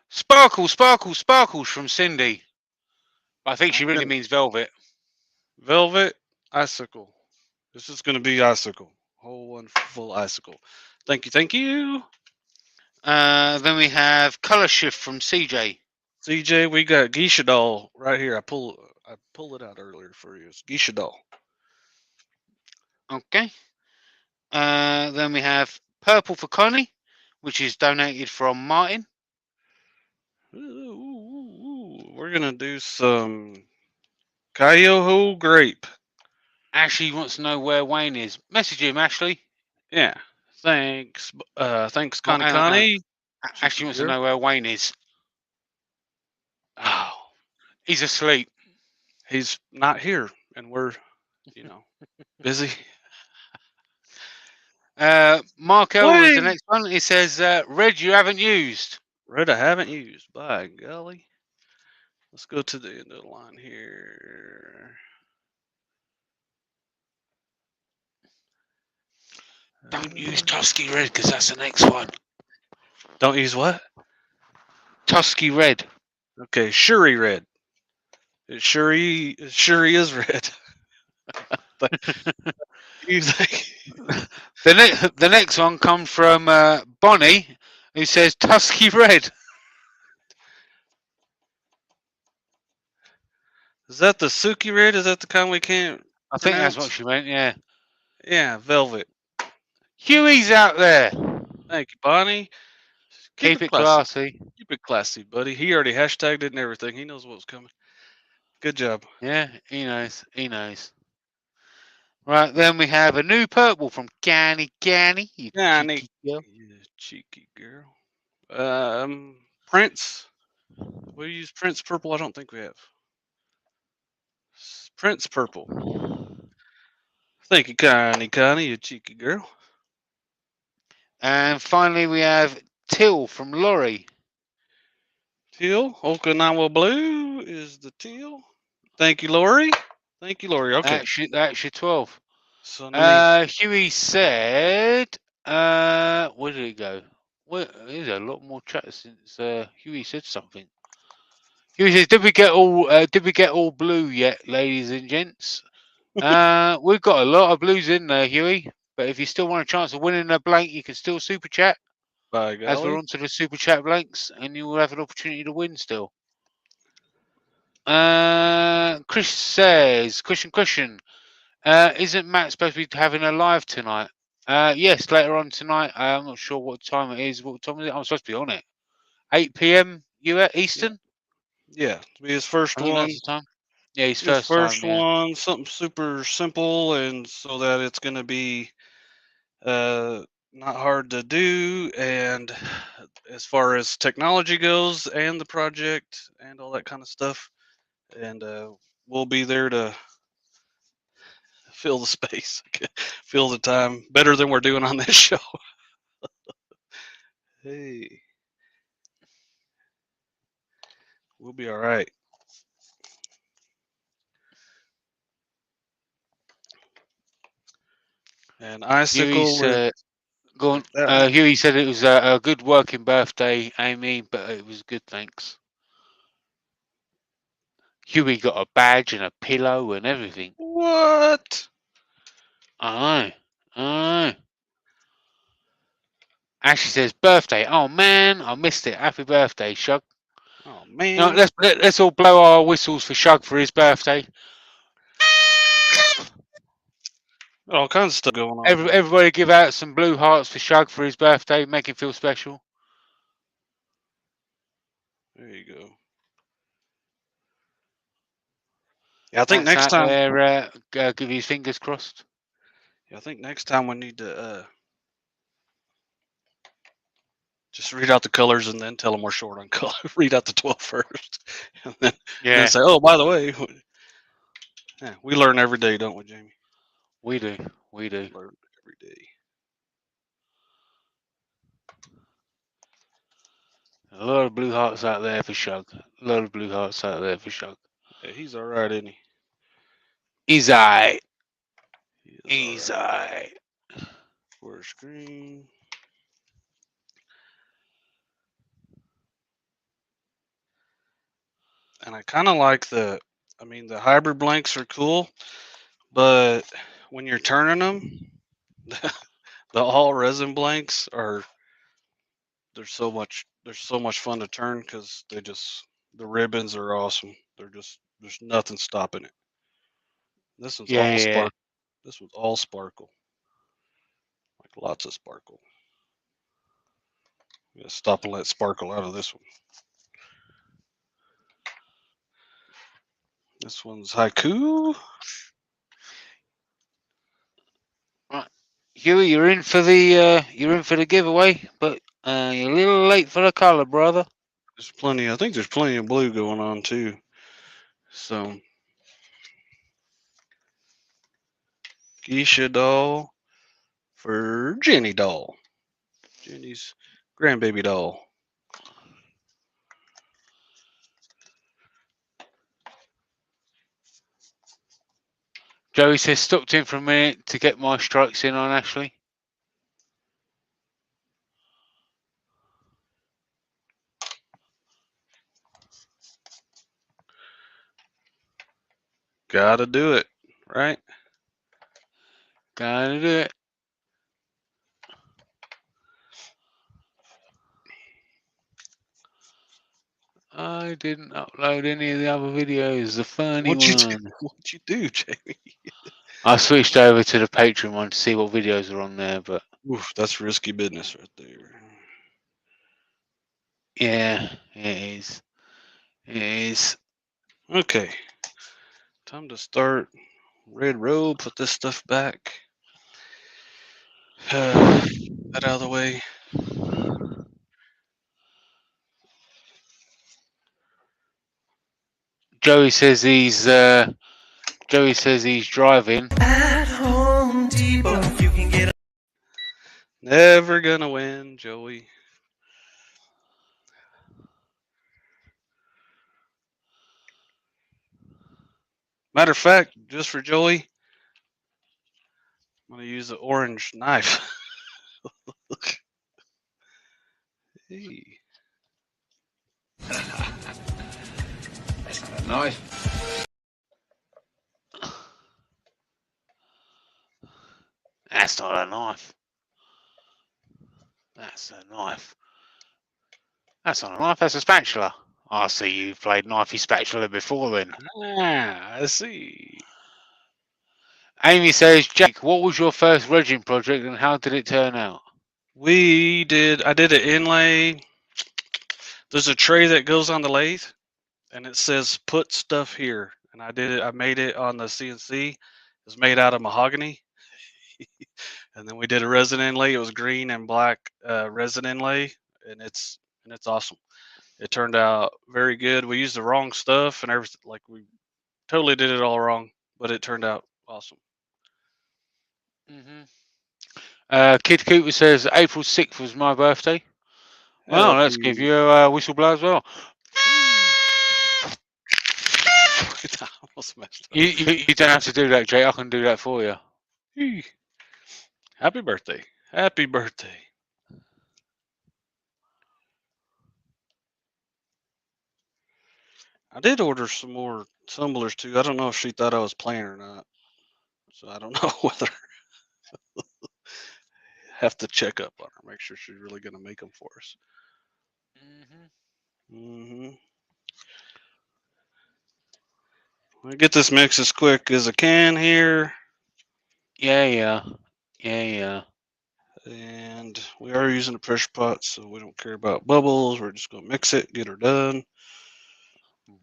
sparkles from Cindy. I think she really means velvet. Velvet icicle. This is going to be icicle. Whole one full icicle. Thank you, thank you. Then we have color shift from CJ. CJ, we got geisha doll right here. I pull it out earlier for you. It's geisha doll. Okay. Then we have purple for Connie, which is donated from Martin. Ooh, we're gonna do some Kyoho grape. Ashley wants to know where Wayne is. Message him, Ashley. Yeah. Thanks. Thanks, Oh, Connie. hang on, hang on. Connie. Ashley wants to know where Wayne is. Oh, He's asleep. he's not here, and we're, busy. Mark L was the Wayne! next one. He says, red you haven't used. Red I haven't used. By golly. Let's go to the end of the line here. Don't use Tusky Red because that's the next one. Don't use what? Tusky Red. Okay, Shuri red. It Shuri is red. The next one comes from Bonnie, who says Tusky Red. Is that the Suki red? Is that the kind we can't I think that's pronounce? what she meant, yeah. Yeah, velvet. Huey's out there. Thank you, Bonnie. Keep it classy. Keep it classy, buddy. He already hashtagged it and everything. He knows what's coming. Good job. Yeah, he knows. He knows. Right, then we have a new purple from Canny. You Canny. cheeky girl. You cheeky girl. Prince. We use Prince purple. I don't think we have. Prince purple. Thank you, Connie, you cheeky girl. And finally, we have Till from Laurie. Teal. Okinawa blue is the teal. Thank you, Lori. Thank you, Lori. Okay. That's your 12. So Huey said, where did it go? Well, there's a lot more chat since Huey said something. Huey says, did we get all blue yet, ladies and gents? We've got a lot of blues in there, Huey. But if you still want a chance of winning a blank, you can still super chat. by golly. As we're on to the super chat blanks, and you will have an opportunity to win still. Chris says, question. Isn't Matt supposed to be having a live tonight? Yes, later on tonight. I'm not sure what time it is. What time is it? I'm supposed to be on it. 8 p.m. Eastern? Yeah, to be his first one. That's the time. Yeah, his His first time, yeah. one, something super simple, and so that it's going to be not hard to do. And as far as technology goes, and the project, and all that kind of stuff, and we'll be there to fill the space, fill the time better than we're doing on this show. Hey, we'll be all right. And icicle. Huey said it was a good working birthday, Amy, but it was good, thanks. Huey got a badge and a pillow and everything. What? I know. Ashley says birthday. Oh man, I missed it. Happy birthday, Shug. Oh man. No, let's all blow our whistles for Shug for his birthday. All kinds of stuff going on. Everybody give out some blue hearts for Shug for his birthday. Make him feel special. There you go. Yeah, I think That's next time. There, give his fingers crossed. Yeah, I think next time we need to just read out the colors and then tell them we're short on color. Read out the 12 first, and then say, "Oh, by the way, yeah, we learn every day, don't we, Jamie?" We do. Learn every day. A lot of blue hearts out there for Shug. Yeah, He's he's all right, isn't he? He's alright. He is Easy. alright. For screen. And I kind of like the hybrid blanks are cool, but when you're turning them, the all resin blanks are they're so much fun to turn because the ribbons are awesome. There's nothing stopping it. This one's all Yeah. sparkle. This one's all sparkle, like lots of sparkle. I'm gonna stop and let sparkle out of this one. This one's haiku. Right. Huey, you're in for the giveaway, but you're a little late for the colour, brother. I think there's plenty of blue going on too. So Geisha doll for Jenny doll. Jenny's grandbaby doll. Joey says, stopped in for a minute to get my strikes in on Ashley. Gotta do it, right? Gotta do it. I didn't upload any of the other videos. The funny What'd you do? one. What'd you do, Jamie? I switched over to the Patreon one to see what videos are on there, but Oof, that's risky business right there. yeah, it is. It is. Okay, time to start. Red row, put this stuff back. That out of the way. Joey says he's driving. At Home Depot, you can get Never gonna win, Joey. Matter of fact, just for Joey, I'm gonna use the orange knife. Hey. That's not a knife. That's not a knife. That's a knife. That's not a knife, that's a spatula. I see you've played knifey spatula before then. Ah, I see. Amy says, Jake, what was your first resin project and how did it turn out? I did an inlay. There's a tray that goes on the lathe and it says put stuff here. And I made it on the CNC. It's made out of mahogany. And then we did a resin inlay. It was green and black resin inlay, and it's awesome. It turned out very good. We used the wrong stuff and everything. Like we totally did it all wrong, but it turned out awesome. Kid Cooper says April 6th was my birthday. Well, let's give you a whistle blow as well. I almost messed up. You don't have to do that, Jay. I can do that for you. Happy birthday. Happy birthday. I did order some more tumblers too. I don't know if she thought I was playing or not. So I don't know whether have to check up on her, make sure she's really going to make them for us. I get this mix as quick as I can here. Yeah. And we are using a pressure pot, so we don't care about bubbles. We're just going to mix it, get her done.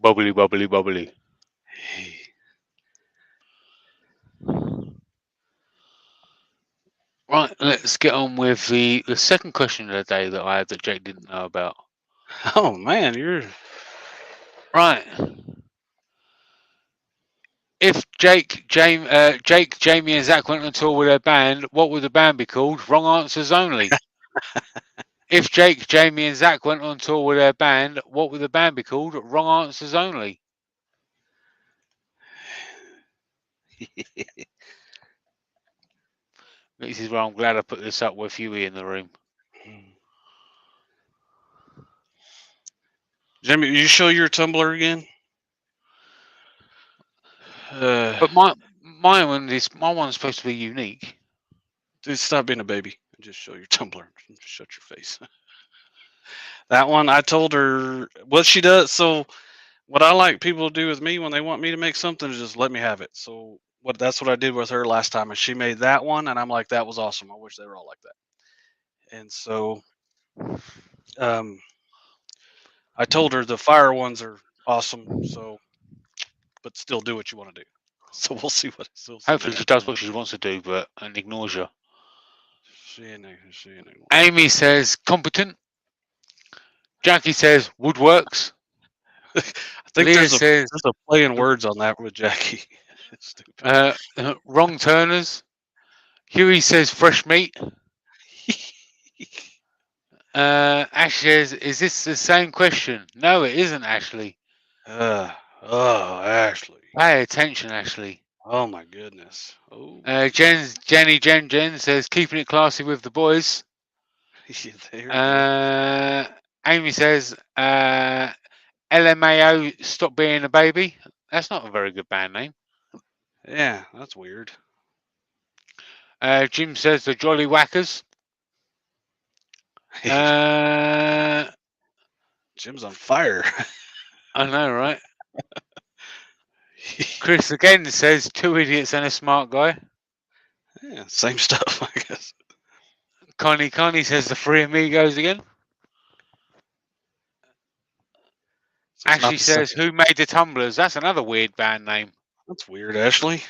Bubbly, bubbly, bubbly. Hey. Right, let's get on with the second question of the day that I had that Jake didn't know about. Oh man, you're right. If Jake, Jamie, and Zach went on tour with their band, what would the band be called? Wrong answers only. If Jake, Jamie, and Zach went on tour with their band, what would the band be called? Wrong answers only. This is where I'm glad I put this up with Huey in the room. Jimmy, you show your Tumblr again? But my one's supposed to be unique. Dude, stop being a baby and just show your Tumblr. Shut your face. That one, I told her what she does. So, what I like people to do with me when they want me to make something is just let me have it. So, that's what I did with her last time, and she made that one, and I'm like, that was awesome. I wish they were all like that. And so, I told her the fire ones are awesome. So, but still do what you want to do. So we'll see what. Hopefully she does what she wants to do, but and ignores you. She ain't. Amy says competent. Jackie says woodworks. I think Leah there's says a play in words on that with Jackie. Stupid. wrong turners. Huey says fresh meat. Ashley says, is this the same question? No, it isn't, Ashley. Ashley. Pay attention, Ashley. Oh my goodness. Oh. Jen says keeping it classy with the boys. Amy says LMAO stop being a baby. That's not a very good band name. Yeah, that's weird. Jim says the Jolly Whackers. Jim's on fire. I know, right? Chris again says 2 idiots and a smart guy. Yeah, same stuff, I guess. Connie says the Three Amigos again. So Ashley says, who made the Tumblers? That's another weird band name. That's weird, Ashley.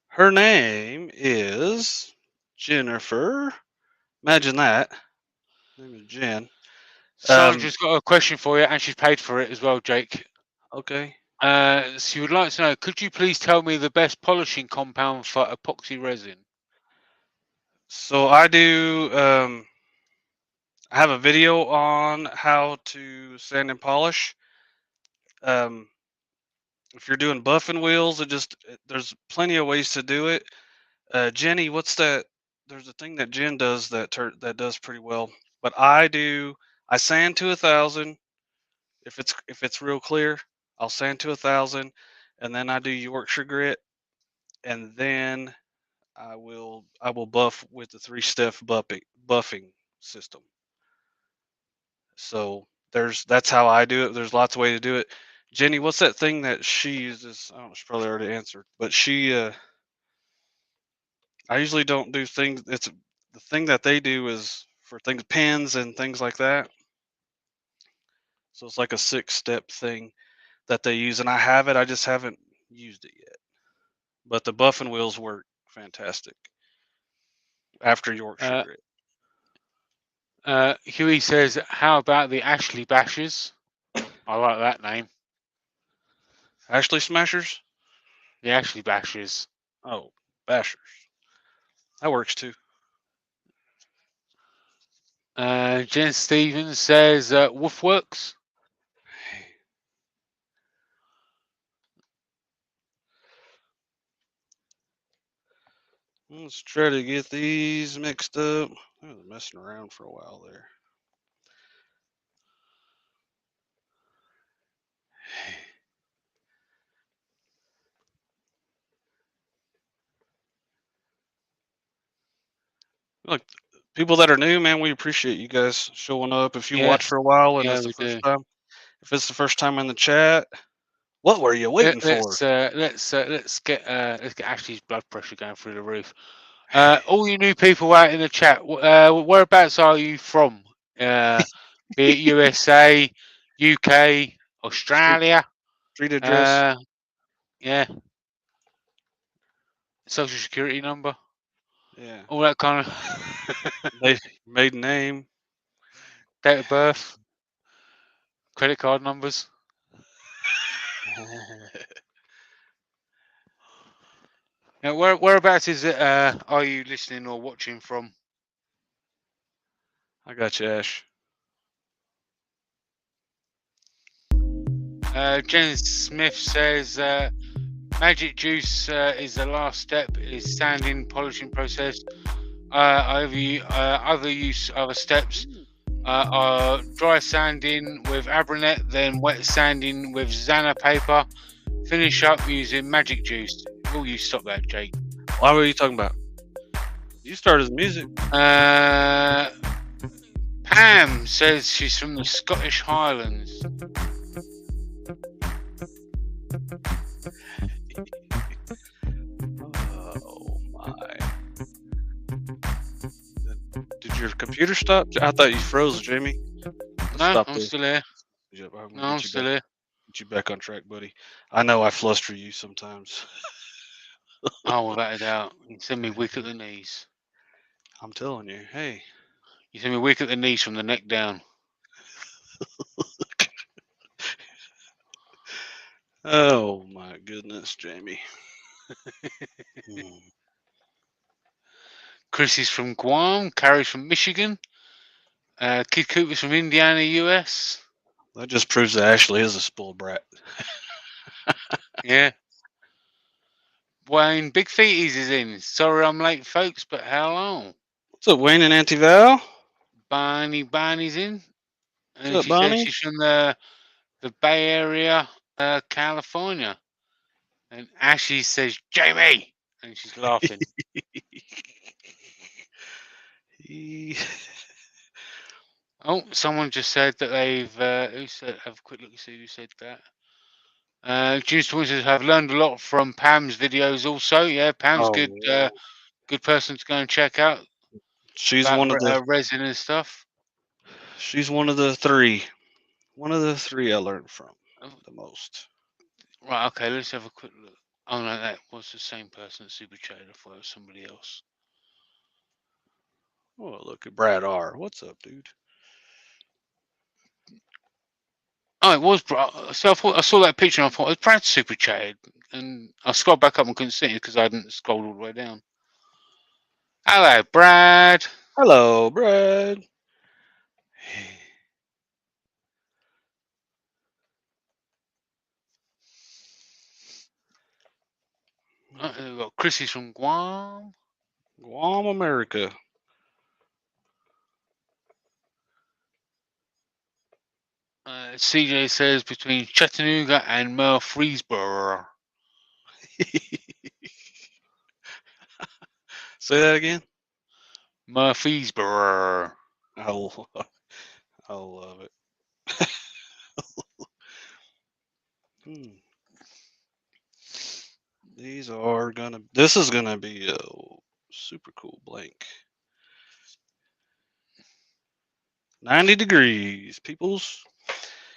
Her name is Jennifer. Imagine that. Her name is Jen. Sandra's got a question for you, and she's paid for it as well, Jake. Okay. She would like to know, could you please tell me the best polishing compound for epoxy resin? So I do, I have a video on how to sand and polish. If you're doing buffing wheels, there's plenty of ways to do it. Jenny, what's that? There's a thing that Jen does that does pretty well. But I sand to 1,000. If it's real clear, I'll sand to 1,000, and then I do Yorkshire grit, and then I will buff with the 3-step buffing system. So that's how I do it. There's lots of ways to do it. Jenny, what's that thing that she uses? I don't know, she probably already answered, but I usually don't do things. It's the thing that they do is for things, pins and things like that. So it's like a 6-step thing that they use, and I have it. I just haven't used it yet. But the buffing wheels work fantastic after Yorkshire grit. Huey says, how about the Ashley Bashers? I like that name. Ashley Smashers? The Ashley Bashers. Oh, Bashers. That works too. Jen Stevens says, Woofworks. Let's try to get these mixed up. I was messing around for a while there. Look, people that are new, man, we appreciate you guys showing up. If you watch for a while and it's the first time, if it's the first time in the chat, what were you waiting for? Let's get Ashley's blood pressure going through the roof. All you new people out in the chat, whereabouts are you from? Be it USA, UK, Australia. Street address. Yeah. Social security number. Yeah. All that kind of. Maiden name. Date of birth. Credit card numbers. Now, whereabouts is it? Are you listening or watching from? I got you, Ash. Jen Smith says Magic juice is the last step. Is sanding, polishing process. Other steps are dry sanding with Abranet, then wet sanding with Xana paper. Finish up using magic juice. Will you stop that, Jake? Why were you talking about? You started the music. Pam says she's from the Scottish Highlands. Oh my. Did your computer stop? I thought you froze, Jamie. No, Stop I'm this. still here. Yep, I'm gonna No, I'm get you still back, here. get you back on track, buddy. I know I fluster you sometimes. Oh, without a doubt. You send me weak at the knees. I'm telling you, hey. You send me weak at the knees from the neck down. Oh my goodness, Jamie. Hmm. Chris is from Guam. Carrie's from Michigan. Kid Cooper's from Indiana, US. That just proves that Ashley is a spoiled brat. Yeah. Wayne Big Feeties is in. Sorry I'm late, folks, but hello. What's up, Wayne and Auntie Val? Barney's in. And What's up, she says Bonnie? she's from the Bay Area, California. And Ashley says, Jamie! And she's laughing. Oh, someone just said that they've. Who said? Have a quick look and see who said that. Juice Voices have learned a lot from Pam's videos. Also, yeah, Pam's Oh, good. yeah. Good person to go and check out She's about one of the resin and stuff. she's one of the three. One of the three I learned from the most. Right. Okay. Let's have a quick look. Oh no, that was the same person. Super Trader. I thought it was somebody else. Oh, look at Brad R. What's up, dude? Oh, it was. So I thought I saw that picture and I thought it was Brad Super Trader, and I scrolled back up and couldn't see it because I hadn't scrolled all the way down. Hello, Brad. Hello, Brad. We've got Chrissy's from Guam. Guam, America. CJ says between Chattanooga and Murfreesboro. Say that again. Murfreesboro. I love it. These are gonna. This is gonna be a super cool blank. 90 degrees, peoples.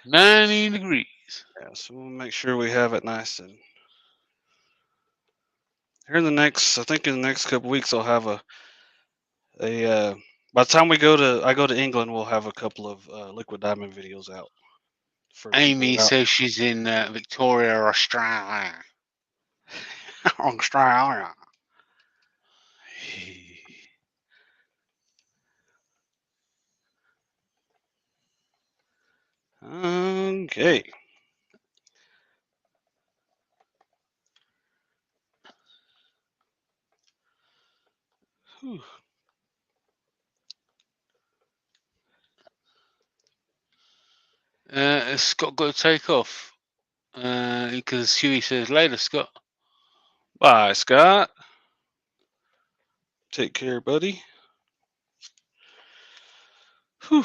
90 degrees. Yeah, so we'll make sure we have it nice and. Here in the next, I think in the next couple weeks, I'll have a. By the time I go to England, we'll have a couple of liquid diamond videos out. For Amy says she's in Victoria, Australia. Australia. Okay. Whew. Scott got to take off because Huey says later, Scott. Bye, Scott. Take care, buddy. Whew.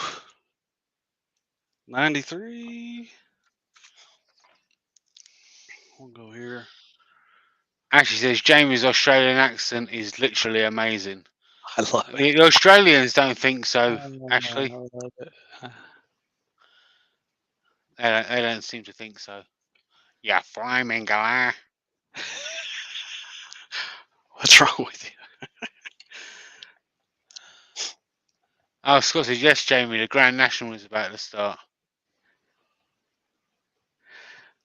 93. We'll go here. Actually says Jamie's Australian accent is literally amazing. I love it. The Australians don't think so, Ashley. I love it. They don't seem to think so. Yeah, flaming guy. What's wrong with you? Oh, Scott says yes, Jamie. The Grand National is about to start.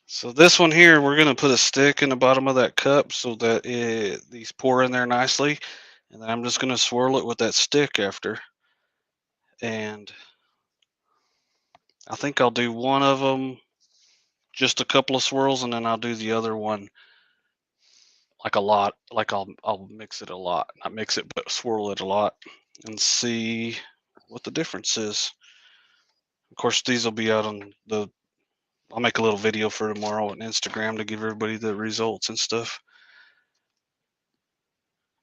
So this one here, we're going to put a stick in the bottom of that cup so that these pour in there nicely. And then I'm just going to swirl it with that stick after. And I think I'll do one of them, just a couple of swirls, and then I'll do the other one like a lot. Like I'll mix it a lot, not mix it, but swirl it a lot, and see what the difference is. Of course, these will be out on the. I'll make a little video for tomorrow on Instagram to give everybody the results and stuff.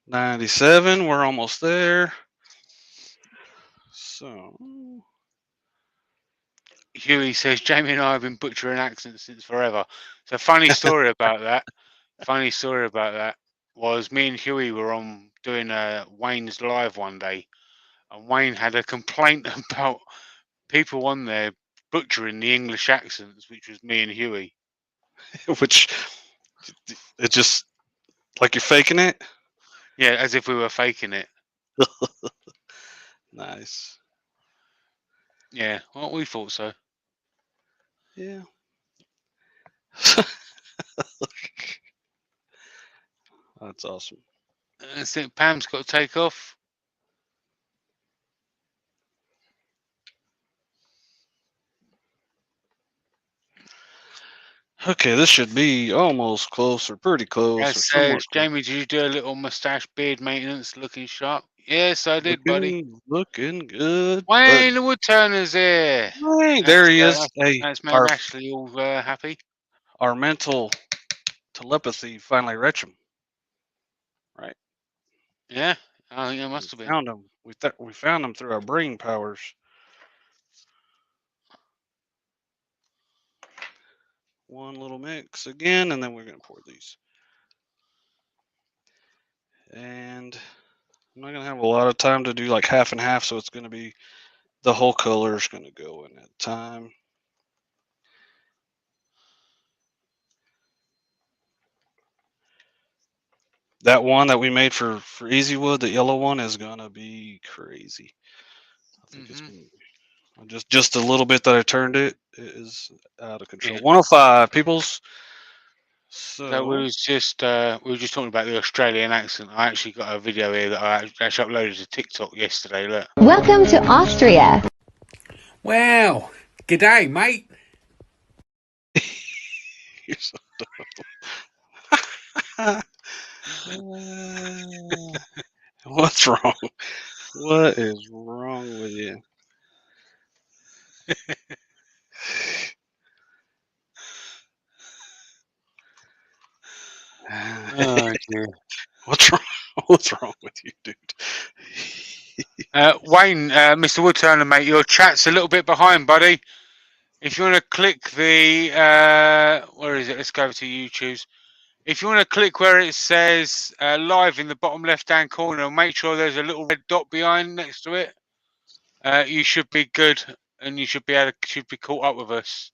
97, we're almost there. So, Huey says Jamie and I have been butchering accents since forever. So funny story about that. Funny story about that was me and Huey were on doing Wayne's live one day, and Wayne had a complaint about people on there butchering the English accents, which was me and Huey. which it just like you're faking it. Yeah, as if we were faking it. Nice. Yeah, well, we thought so. Yeah. That's awesome. I think Pam's got to take off. Okay, this should be almost close or pretty close As or somewhat says, close. Jamie, did you do a little mustache beard maintenance looking sharp? Yes, I did, buddy. Looking good. Wayne the Woodturner's here. Hey, there he is. Hey, That's made Ashley all happy. our mental telepathy finally reached him. Right? Yeah, I think it must have been. Found him. We found him through our brain powers. One little mix again, and then we're gonna pour these. And I'm not gonna have a lot of time to do like half and half, so it's gonna be the whole color is gonna go in at time. That one that we made for Easywood, the yellow one, is gonna be crazy. I think it's gonna be just a little bit that I turned it is out of control. Yeah. 105 peoples. So we were just talking about the Australian accent. I actually got a video here that I actually uploaded to TikTok yesterday. Look. Welcome to Austria. Wow. G'day, mate. You're so dumb. What's wrong? What is wrong with you? Oh dear. What's wrong? What's wrong with you, dude? Wayne, Mr. Woodturner, mate, your chat's a little bit behind, buddy. If you want to click the where is it? Let's go over to YouTube's. If you want to click where it says live in the bottom left-hand corner, make sure there's a little red dot behind next to it. You should be good, and you should be caught up with us.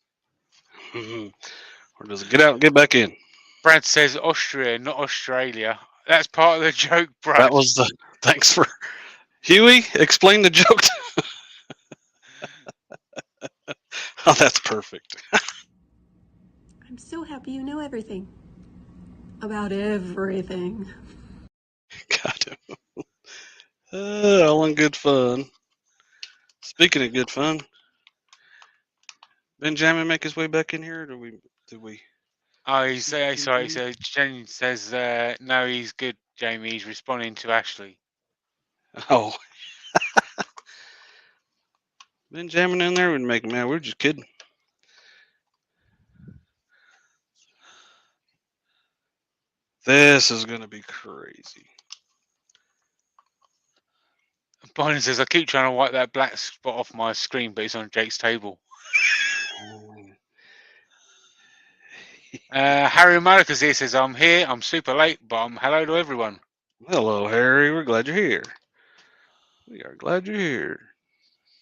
Or does it get out and get back in? Brad says Austria, not Australia. That's part of the joke, Brad. That was the. Thanks for Huey. Explain the joke. Oh, that's perfect. I'm so happy you know everything. About everything. Got him. All in good fun. Speaking of good fun, Benjamin make his way back in here, or did we? Oh, sorry. So Jen says no, he's good. Jamie, he's responding to Ashley. Oh, Benjamin in there would make him mad. We're just kidding. This is gonna be crazy. Bonnie says I keep trying to wipe that black spot off my screen, but it's on Jake's table. Harry Malacas here says I'm here. I'm super late, but I'm hello to everyone. Hello, Harry. We're glad you're here. We are glad you're here.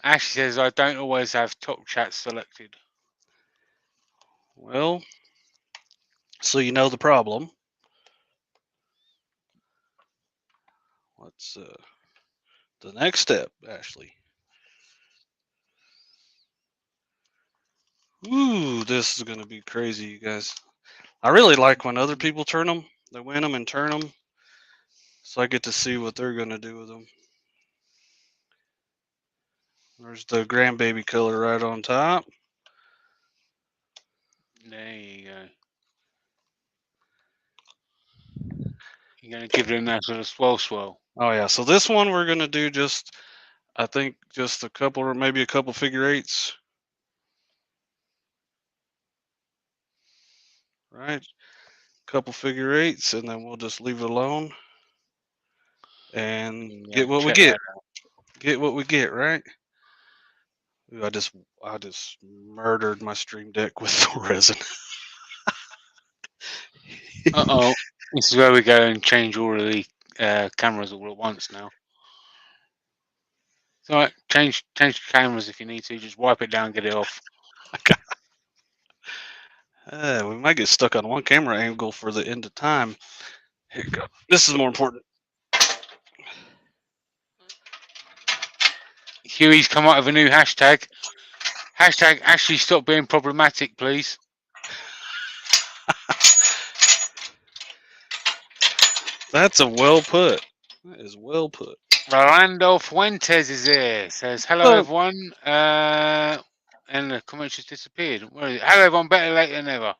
Ashley says I don't always have top chats selected. Well, so you know the problem. What's the next step, Ashley? Ooh, this is going to be crazy, you guys. I really like when other people turn them. They win them and turn them. So I get to see what they're going to do with them. There's the grandbaby color right on top. There you go. You're going to give it a nice little swirl. Oh yeah. So this one we're gonna do just, I think, just a couple or maybe a couple figure eights. Right. Couple figure eights, and then we'll just leave it alone and get what we check get. that Get what we get, right? Ooh, I just murdered my stream deck with the resin. Uh-oh. This is where we go and change all of the cameras all at once now. It's alright, change cameras if you need to. Just wipe it down, get it off. We might get stuck on one camera angle for the end of time. Here you go. This is more important. Huey's come up with a new hashtag. Hashtag actually stop being problematic, please. That's a well put. That is well put. Rolando Fuentes is here. Says, hello, everyone. And the comment just disappeared. Where is it? Hello, everyone. Better late than never.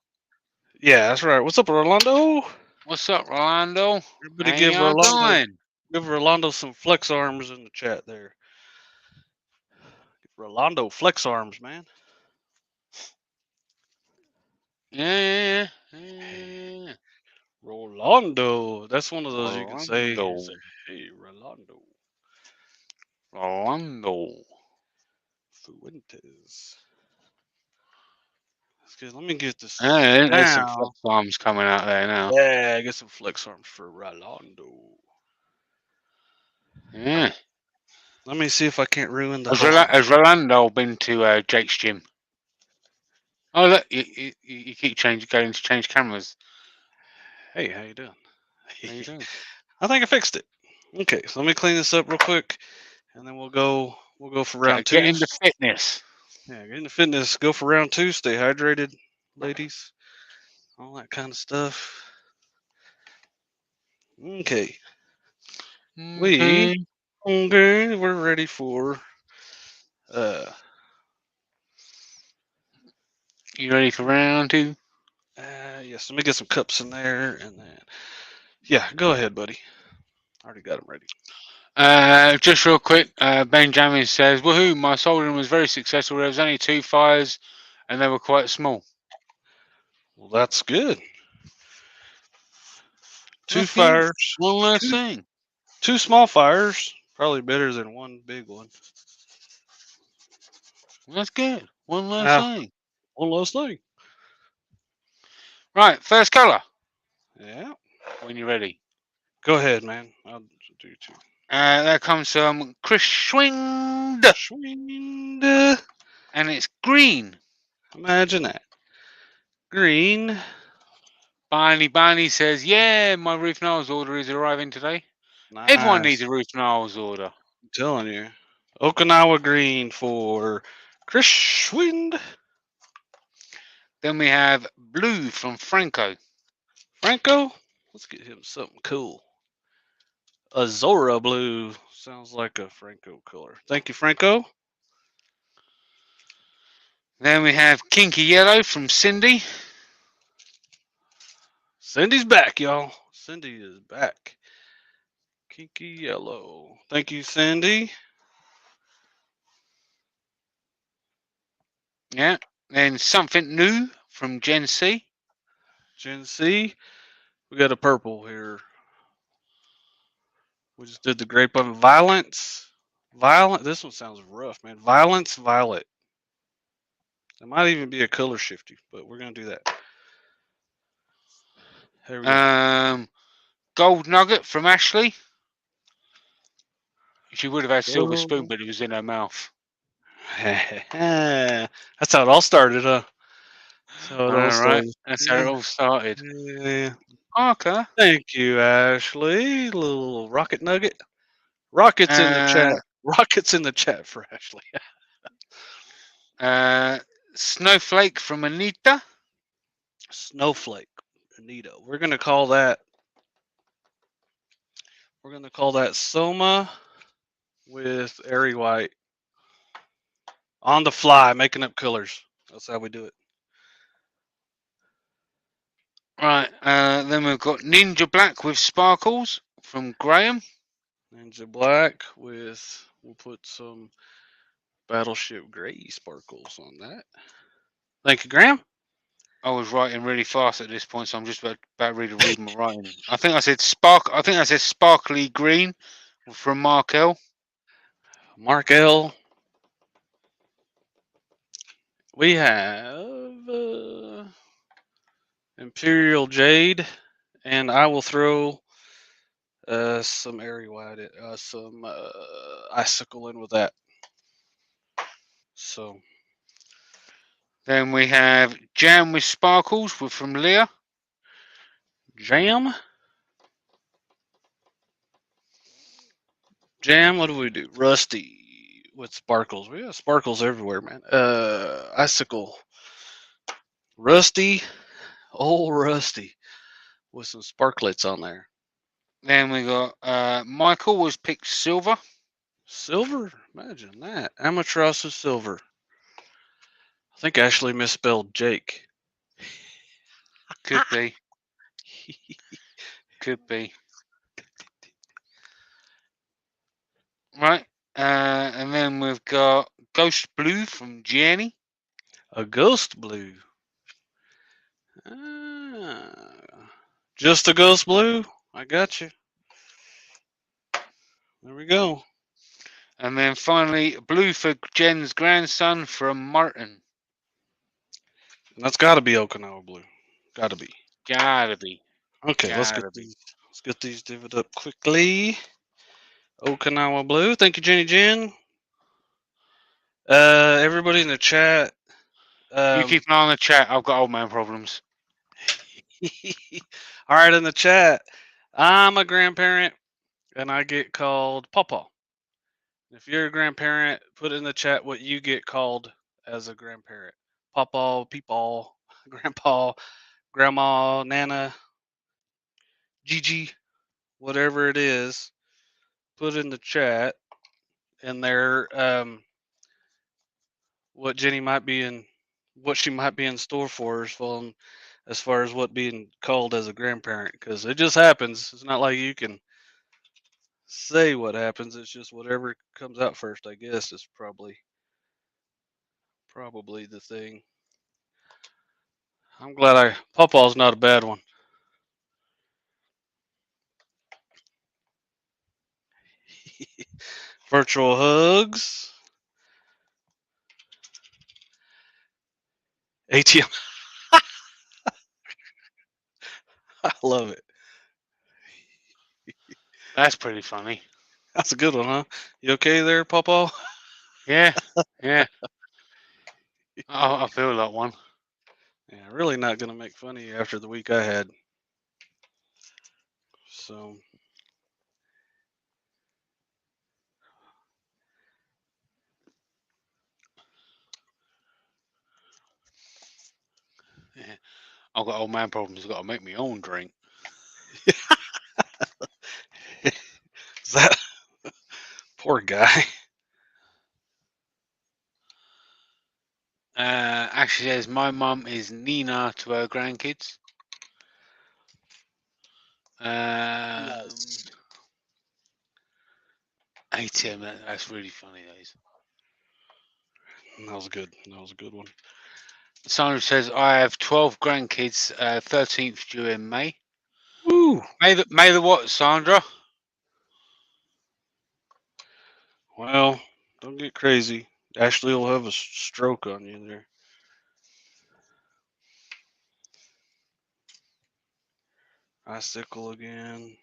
Yeah, that's right. What's up, Rolando? What's up, Rolando? Everybody How give y'all Rolando, doing? give Rolando some flex arms in the chat there. Rolando flex arms, man. Yeah. Rolando. That's one of those you can say. Hey, Rolando. Rolando. Fuentes. That's good. Let me get this. There's some flex arms coming out there now. Yeah, get some flex arms for Rolando. Yeah. Let me see if I can't ruin the. Has Rolando been to Jake's gym? Oh, look, you keep going to change cameras. Hey, how you doing? How you doing? I think I fixed it. Okay, so let me clean this up real quick, and then we'll go for round two. Get into fitness. Yeah, get into fitness. Go for round two. Stay hydrated, ladies. All that kind of stuff. Okay. We're ready for. You ready for round two? Yes. Let me get some cups in there, and then. Yeah, go ahead, buddy. I already got them ready. Just real quick, Benjamin says, woohoo, my soldering was very successful. There was only 2 fires and they were quite small. Well, that's good. Two That's fires. Good. One last thing. 2 small fires. Probably better than 1 big one. That's good. One last thing. One last thing. Right, first colour. Yeah. When you're ready. Go ahead, man. I'll do 2. That comes from Chris Schwind. And it's green. Imagine that. Green. Barney says, yeah, my roof nails order is arriving today. Nice. Everyone needs a roof nails order. I'm telling you. Okinawa green for Chris Schwind. Then we have blue from Franco. Franco? Let's get him something cool. Azora blue. Sounds like a Franco color. Thank you, Franco. Then we have kinky yellow from Cindy. Cindy's back, y'all. Cindy is back. Kinky yellow. Thank you, Cindy. Yeah. Then something new from Gen C. Gen C. We got a purple here. We just did the grape on Violence. This one sounds rough, man. Violence Violet. It might even be a color shifty, but we're going to do that. Here we go. Gold Nugget from Ashley. She would have had silver spoon, but it was in her mouth. That's how it all started, huh? That's how it all started. Yeah. Okay. Thank you, Ashley. Little rocket nugget. Rockets in the chat. Rockets in the chat for Ashley. Snowflake from Anita. Snowflake, Anita. We're gonna call that Soma with Airy White. On the fly, making up colors. That's how we do it. Right. Then we've got Ninja Black with sparkles from Graham. Ninja Black with, we'll put some Battleship Gray sparkles on that. Thank you, Graham. I was writing really fast at this point, so I'm just about ready to read my writing. I think I said sparkly green from Mark L. Mark L. We have Imperial Jade, and I will throw some airy white, some icicle in with that. So Then we have Jam with sparkles from Leah. Jam. Jam, what do we do? Rusty with sparkles. We have sparkles everywhere, man. Icicle. Rusty. Old Rusty. With some sparklets on there. Then we got Michael was picked silver. Silver? Imagine that. Amaterasu silver. I think Ashley misspelled Jake. Could be. Could be. Right. And then we've got Ghost Blue from Jenny. A ghost blue. Just a ghost blue? I got you. There we go. And then finally, blue for Jen's grandson from Martin. And that's got to be Okinawa blue. Got to be. Gotta be. Okay, let's get these divvied up quickly. Okinawa blue. Thank you, Jenny Jen. Everybody in the chat. You keep an eye on the chat. I've got old man problems. All right, in the chat. I'm a grandparent, and I get called Papa. If you're a grandparent, put in the chat what you get called as a grandparent. Papa, Peepaw, Grandpa, Grandma, Nana, Gigi, whatever it is. Put in the chat, and there, what Jenny might be in, what she might be in store for as far as what being called as a grandparent, because it just happens. It's not like you can say what happens. It's just whatever comes out first, I guess, is probably the thing. I'm glad Pawpaw's not a bad one. Virtual hugs. ATM. I love it. That's pretty funny. That's a good one, huh? You okay there, Pawpaw? Yeah, yeah. I feel like one. Yeah, really not gonna make fun of you after the week I had. So Yeah. I've got old man problems. I've got to make my own drink. that poor guy. Actually says my mum is Nina to her grandkids. Nice. ATM, that's really funny, those. That was good. That was a good one. Sandra says I have 12 grandkids. 13th due in May. Woo! May the what, Sandra? Well, don't get crazy. Ashley will have a stroke on you there. Icicle again.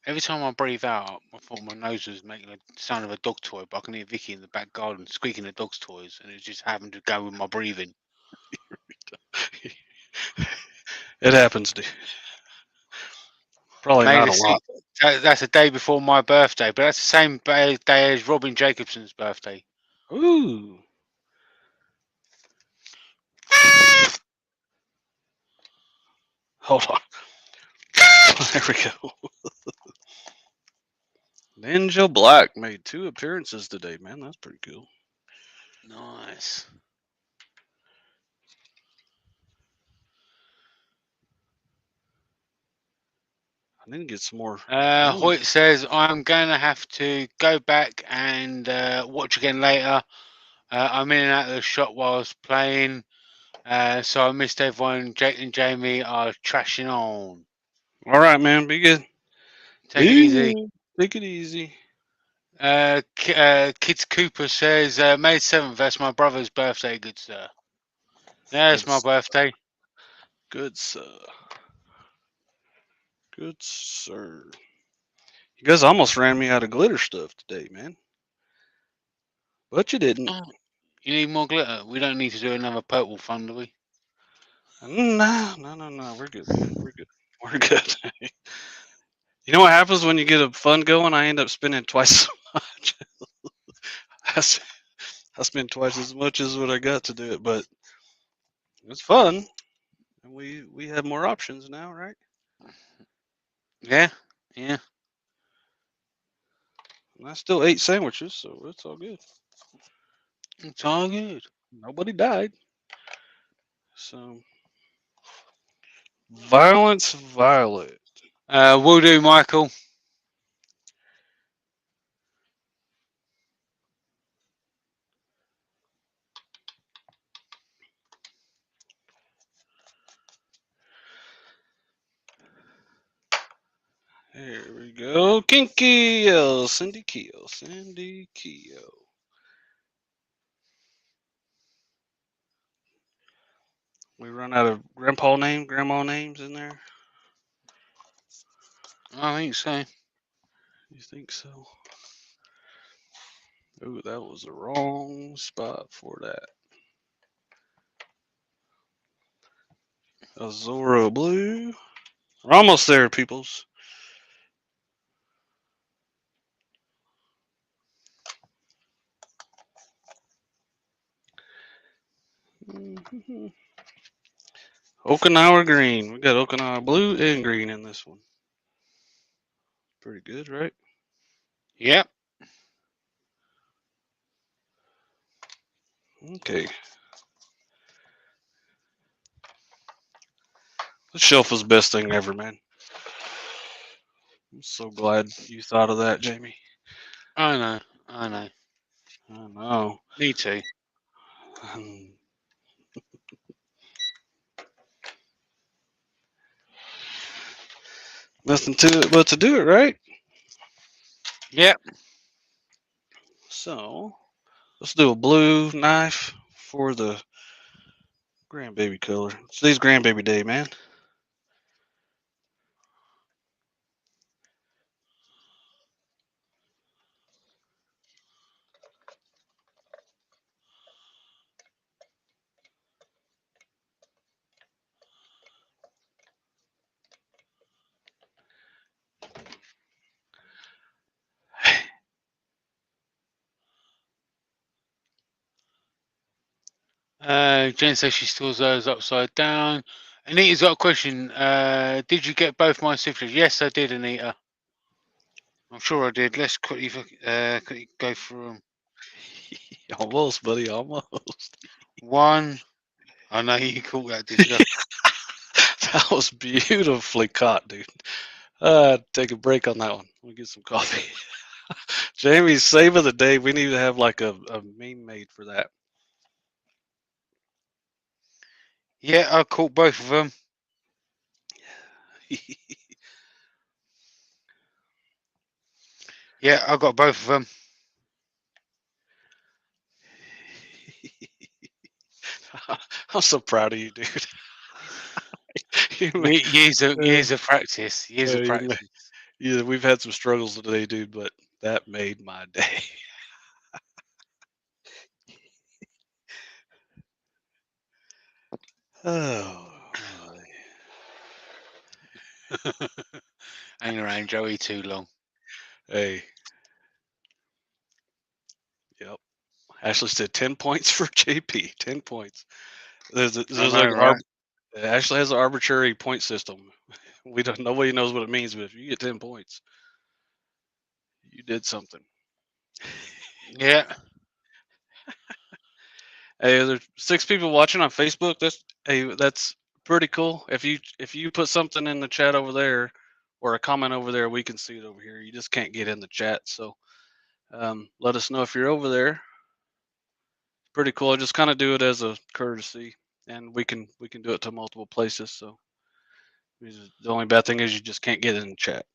Every time I breathe out, I thought my nose was making the sound of a dog toy, but I can hear Vicky in the back garden squeaking the dog's toys, and it just happened to go with my breathing. It happens, dude. Probably not a lot. That's a day before my birthday, but that's the same day as Robin Jacobson's birthday. Ooh. Hold on. There we go. Ninja Black made 2 appearances today, man. That's pretty cool. Nice. I need to get some more. Hoyt says I'm going to have to go back and watch again later. I'm in and out of the shop while I was playing, so I missed everyone. Jake and Jamie are trashing on. All right, man. Be good. Take it easy. Take it easy. Kids Cooper says May 7th. That's my brother's birthday, good sir. Yeah, it's my birthday. Good sir. Good sir. You guys almost ran me out of glitter stuff today, man. But you didn't. Oh, you need more glitter? We don't need to do another purple fun, do we? No. We're good, man. We're good. We're good. You know what happens when you get a fun going? I end up spending twice so much. I spend twice as much as what I got to do it, but it's fun. And we have more options now, right? Yeah. And I still ate sandwiches, so it's all good. It's all good. Nobody died. So, Violence Violet. Will do, Michael. Here we go. Kinky Cindy Keo. Cindy Keo. We run out of grandma names in there. I think so. You think so? Ooh, that was the wrong spot for that. Azora Blue. We're almost there, peoples. Okinawa Green. We got Okinawa Blue and Green in this one. Pretty good, right? Yep. Okay. The shelf is the best thing ever, man. I'm so glad you thought of that, Jamie. I know. I know. Me too. Nothing to it but to do it, right? Yep. So, let's do a blue knife for the grandbaby color. Today's grandbaby day, man. Jen says she stores those upside down. Anita's got a question. Did you get both my certificates? Yes, I did, Anita. I'm sure I did. Let's quickly go through them. Almost, buddy, almost. One. I know you caught that, did you? That was beautifully caught, dude. Take a break on that one. We'll get some coffee. Jamie's save of the day. We need to have like a meme made for that. Yeah, I caught both of them. Yeah, I got both of them. I'm so proud of you, dude. Years of practice. Years of practice. Yeah, we've had some struggles today, dude, but that made my day. Oh. Hang around Joey too long. Hey. Yep. Ashley said 10 points for JP. 10 points. Ashley has an arbitrary point system. Nobody knows what it means, but if you get 10 points, you did something. Yeah. Hey, there's 6 people watching on Facebook. That's pretty cool. If you put something in the chat over there, or a comment over there, we can see it over here. You just can't get in the chat. So let us know if you're over there. Pretty cool. I just kind of do it as a courtesy, and we can do it to multiple places. So the only bad thing is you just can't get in the chat.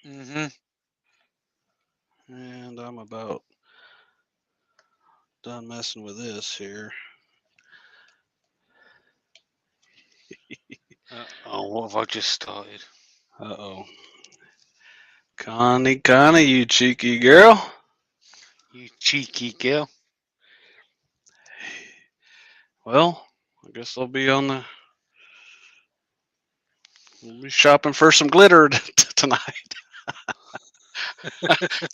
Mm-hmm. And I'm about done messing with this here. Oh, what have I just started? Uh-oh. Connie, you cheeky girl. You cheeky girl. Well, I guess I'll be on the. We'll be shopping for some glitter tonight.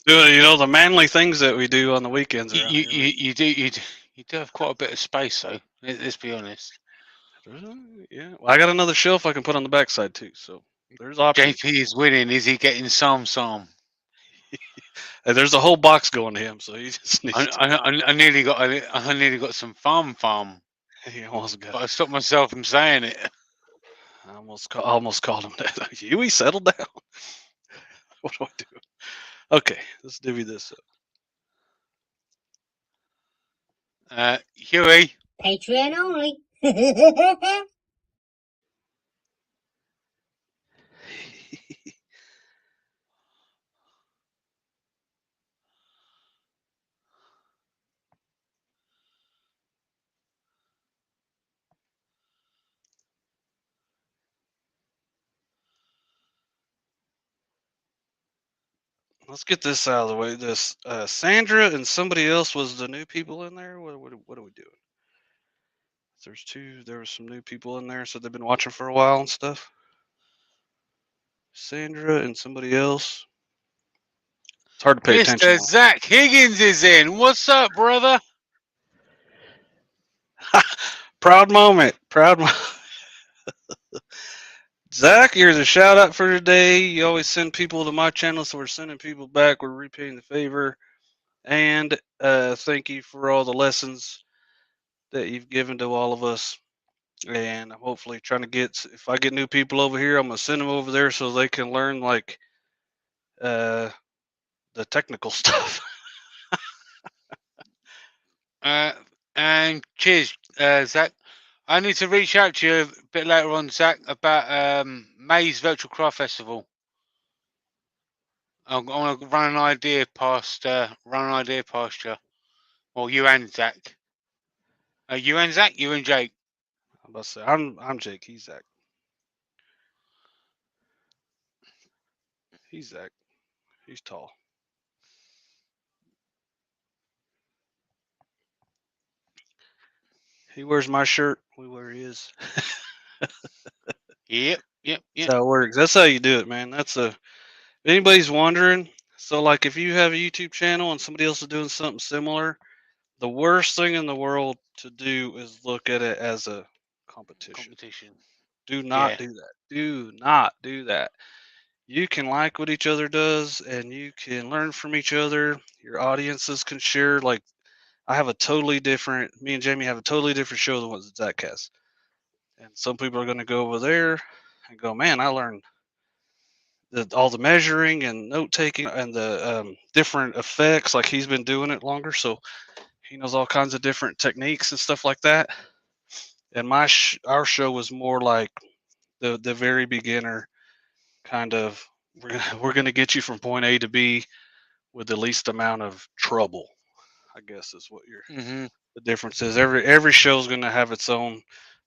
Doing, the manly things that we do on the weekends around here. You do have quite a bit of space, though. Let's be honest. Yeah. Well, I got another shelf I can put on the backside too. So there's options. JP is winning. Is he getting some? There's a whole box going to him, so he just needs. I nearly got some farm. He almost got. But I stopped myself from saying it. I almost called him that. Huey, settle down. What do I do? Okay, let's divvy this up. Huey. Patreon only. Let's get this out of the way. This Sandra and somebody else was the new people in there. What are we doing? There was some new people in there, so they've been watching for a while and stuff. Sandra and somebody else. It's hard to pay attention. Mr. Zach Higgins is in. What's up, brother? Proud moment. Zach, here's a shout out for today. You always send people to my channel, so we're sending people back. We're repaying the favor. And thank you for all the lessons that you've given to all of us. And I'm hopefully trying to if I get new people over here, I'm going to send them over there so they can learn like the technical stuff. And cheers, Zach. I need to reach out to you a bit later on, Zach, about May's Virtual Craft Festival. I'm going to run an idea past you. Well, you and Zach. You and Zach, you and Jake. I'm about to say I'm Jake. He's Zach. He's Zach. He's tall. He wears my shirt. We wear his. Yep. That's how it works. That's how you do it, man. If anybody's wondering, so like if you have a YouTube channel and somebody else is doing something similar, the worst thing in the world to do is look at it as a competition. Do not do that. Do not do that. You can like what each other does and you can learn from each other. Your audiences can share. Like me and Jamie have a totally different show than what Zach has. And some people are going to go over there and go, man, I learned all the measuring and note taking and the different effects. Like he's been doing it longer, so he knows all kinds of different techniques and stuff like that. And our show was more like the very beginner kind of. We're gonna get you from point A to B with the least amount of trouble, I guess is what the difference is. Every show is gonna have its own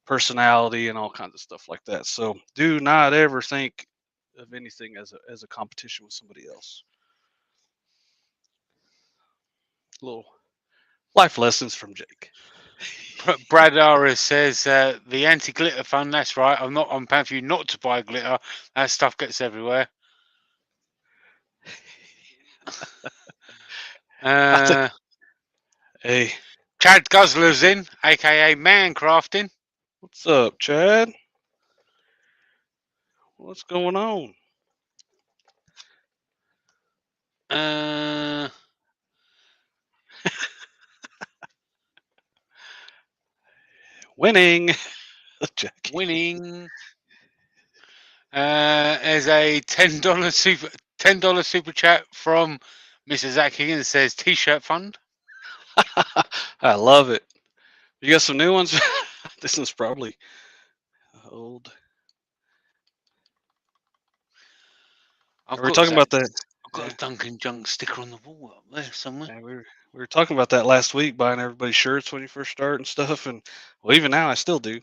personality and all kinds of stuff like that. So do not ever think of anything as a competition with somebody else. Little life lessons from Jake. Brad Aris says the anti-glitter fund. That's right. I'm paying for you not to buy glitter. That stuff gets everywhere. Hey, Chad Guzzler's in, aka Man Crafting. What's up, Chad? What's going on? Winning. Winning. There's a $10 super chat from Mr. Zach Higgins that says T-shirt fund. I love it. You got some new ones? This is probably old. We're talking about that. I've got a Duncan Junk sticker on the wall up there somewhere. Yeah, we were talking about that last week, buying everybody shirts when you first start and stuff, and well, even now I still do.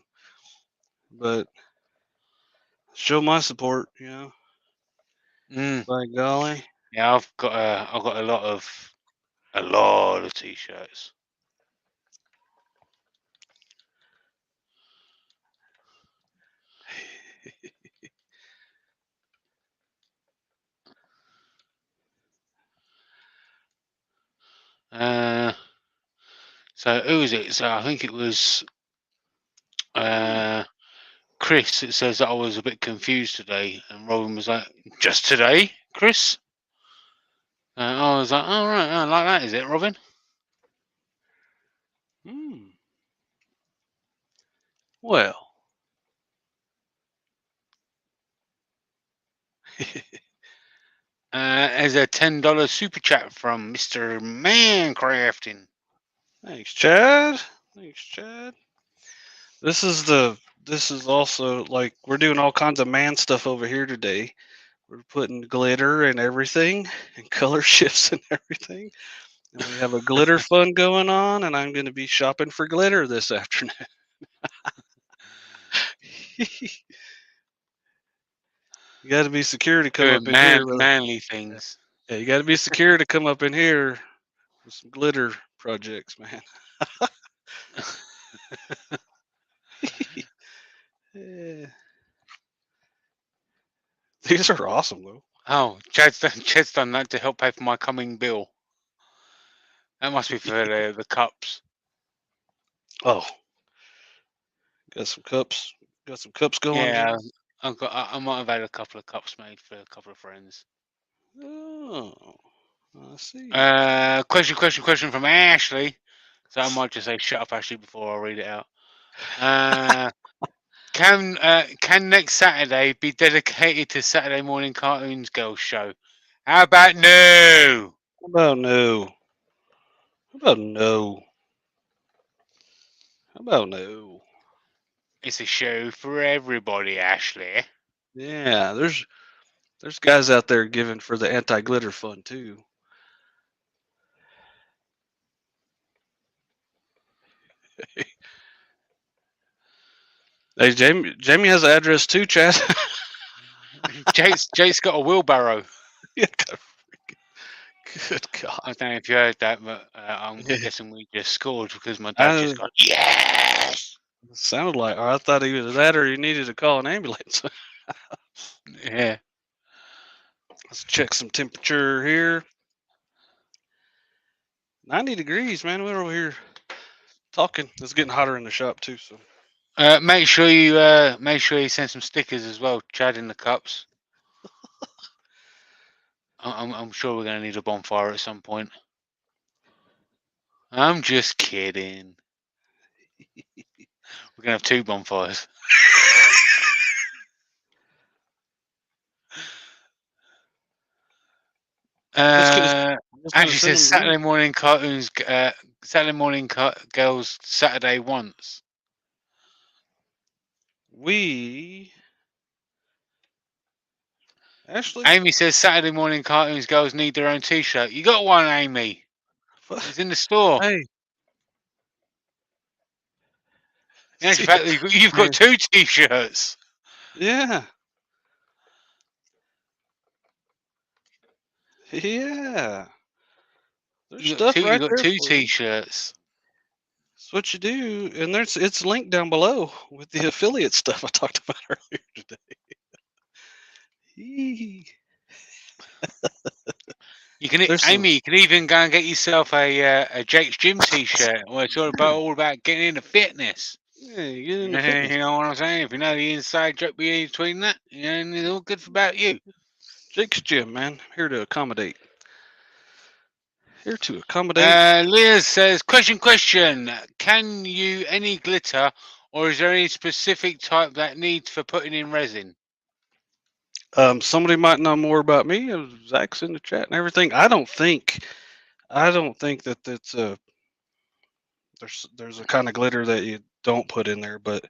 But show my support, you know. By golly. Yeah, I've got a lot of T-shirts. So who was it? So I think it was Chris. It says that I was a bit confused today, and Robin was like, "Just today, Chris?" I was like, "Oh right, oh, like that is it, Robin?" Well. As a $10 super chat from Mr. Mancrafting. Thanks, Chad. Thanks, Chad. This is also like we're doing all kinds of man stuff over here today. We're putting glitter and everything and color shifts and everything. And we have a glitter fun going on, and I'm going to be shopping for glitter this afternoon. You got to be secure to come up in here. Manly things. Yeah, you got to be secure to come up in here with some glitter projects, man. Yeah. These are awesome, though. Oh, Chad's done that to help pay for my coming bill. That must be for the cups. Oh, got some cups. Got some cups going. Yeah, I might have had a couple of cups made for a couple of friends. Oh, I see. Question from Ashley. So I might just say shut up, Ashley, before I read it out. Can next Saturday be dedicated to Saturday morning cartoons girls show? How about no? How about no? How about no? How about no? It's a show for everybody, Ashley. Yeah, there's guys out there giving for the anti-glitter fund too. Hey, Jamie has an address too, Chad. Jake's got a wheelbarrow. Good God. I don't know if you heard that, but I'm guessing we just scored because my dad just got yes. It sounded like, or I thought he was that, or he needed to call an ambulance. Yeah. Let's check some temperature here. 90 degrees, man. We're over here talking. It's getting hotter in the shop too. So make sure you send some stickers as well, Chad, in the cups. I'm sure we're gonna need a bonfire at some point. I'm just kidding. We're gonna have 2 bonfires. Actually says Saturday morning cartoons. Saturday morning girls Saturday once. Ashley? Amy says Saturday morning cartoons girls need their own T-shirt. You got one, Amy. It's in the store. Hey. In actual fact, you've got 2 T-shirts. Yeah. Yeah. There's stuff right there. You got 2 T-shirts. That's what you do, and it's linked down below with the affiliate stuff I talked about earlier today. You can, Amy, you can even go and get yourself a Jake's Gym T-shirt where it's all about getting into fitness. Yeah, you get into fitness. You know what I'm saying? If you know the inside joke between that, it's all good about you. Jake's Gym, man, here to accommodate. Here to accommodate. Liz says, question. Can you any glitter, or is there any specific type that needs for putting in resin? Somebody might know more about me. Zach's in the chat and everything. I don't think that it's a there's a kind of glitter that you don't put in there, but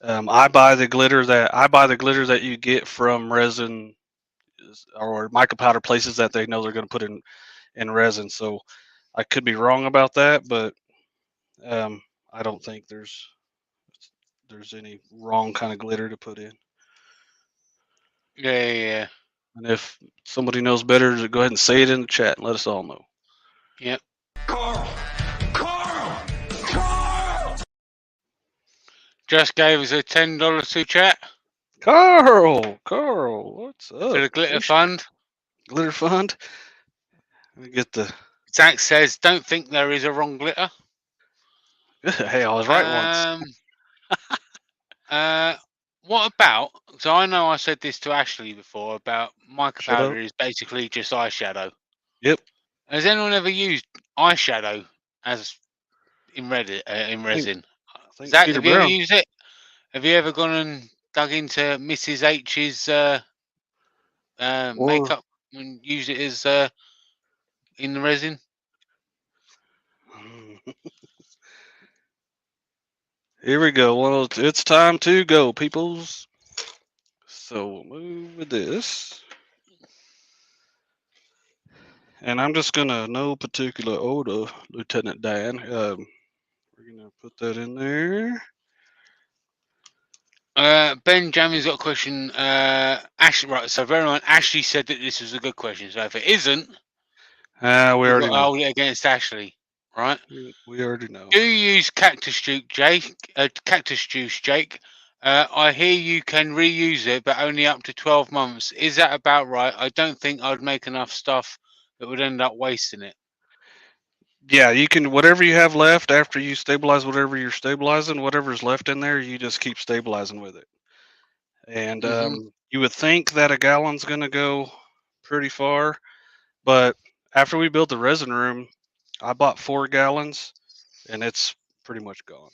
I buy the glitter that you get from resin or mica powder places that they know they're going to put in resin. So I could be wrong about that, but I don't think there's any wrong kind of glitter to put in. Yeah. And if somebody knows better, to go ahead and say it in the chat and let us all know. Yep. Carl! Just gave us a $10 super chat Carl, what's up? for the glitter fund. Glitter fund. Let me get the. Zach says, "Don't think there is a wrong glitter." Hey, I was right once. What about? So I know I said this to Ashley before about mica Shut powder up. is basically just eyeshadow. Yep. Has anyone ever used eyeshadow as in resin? I think Zach, Peter have you ever Brown. used it? Have you ever gone and dug into Mrs. H's makeup and used it as in the resin? Here we go. Well, it's time to go, peoples. So we'll move with this. And I'm just gonna, no particular order, Lieutenant Dan. We're gonna put that in there. Ben Jamie's got a question. Ashley, right? So for everyone, Ashley said that this was a good question. So if it isn't, We we've already got to know. hold it against Ashley, right? We already know. Do you use cactus juice, Jake? I hear you can reuse it, but only up to 12 months. Is that about right? I don't think I'd make enough stuff that would end up wasting it. Yeah, you can, whatever you have left after you stabilize whatever you're stabilizing, whatever's left in there, you just keep stabilizing with it. And you would think that a gallon's going to go pretty far, but after we built the resin room, I bought 4 gallons, and it's pretty much gone.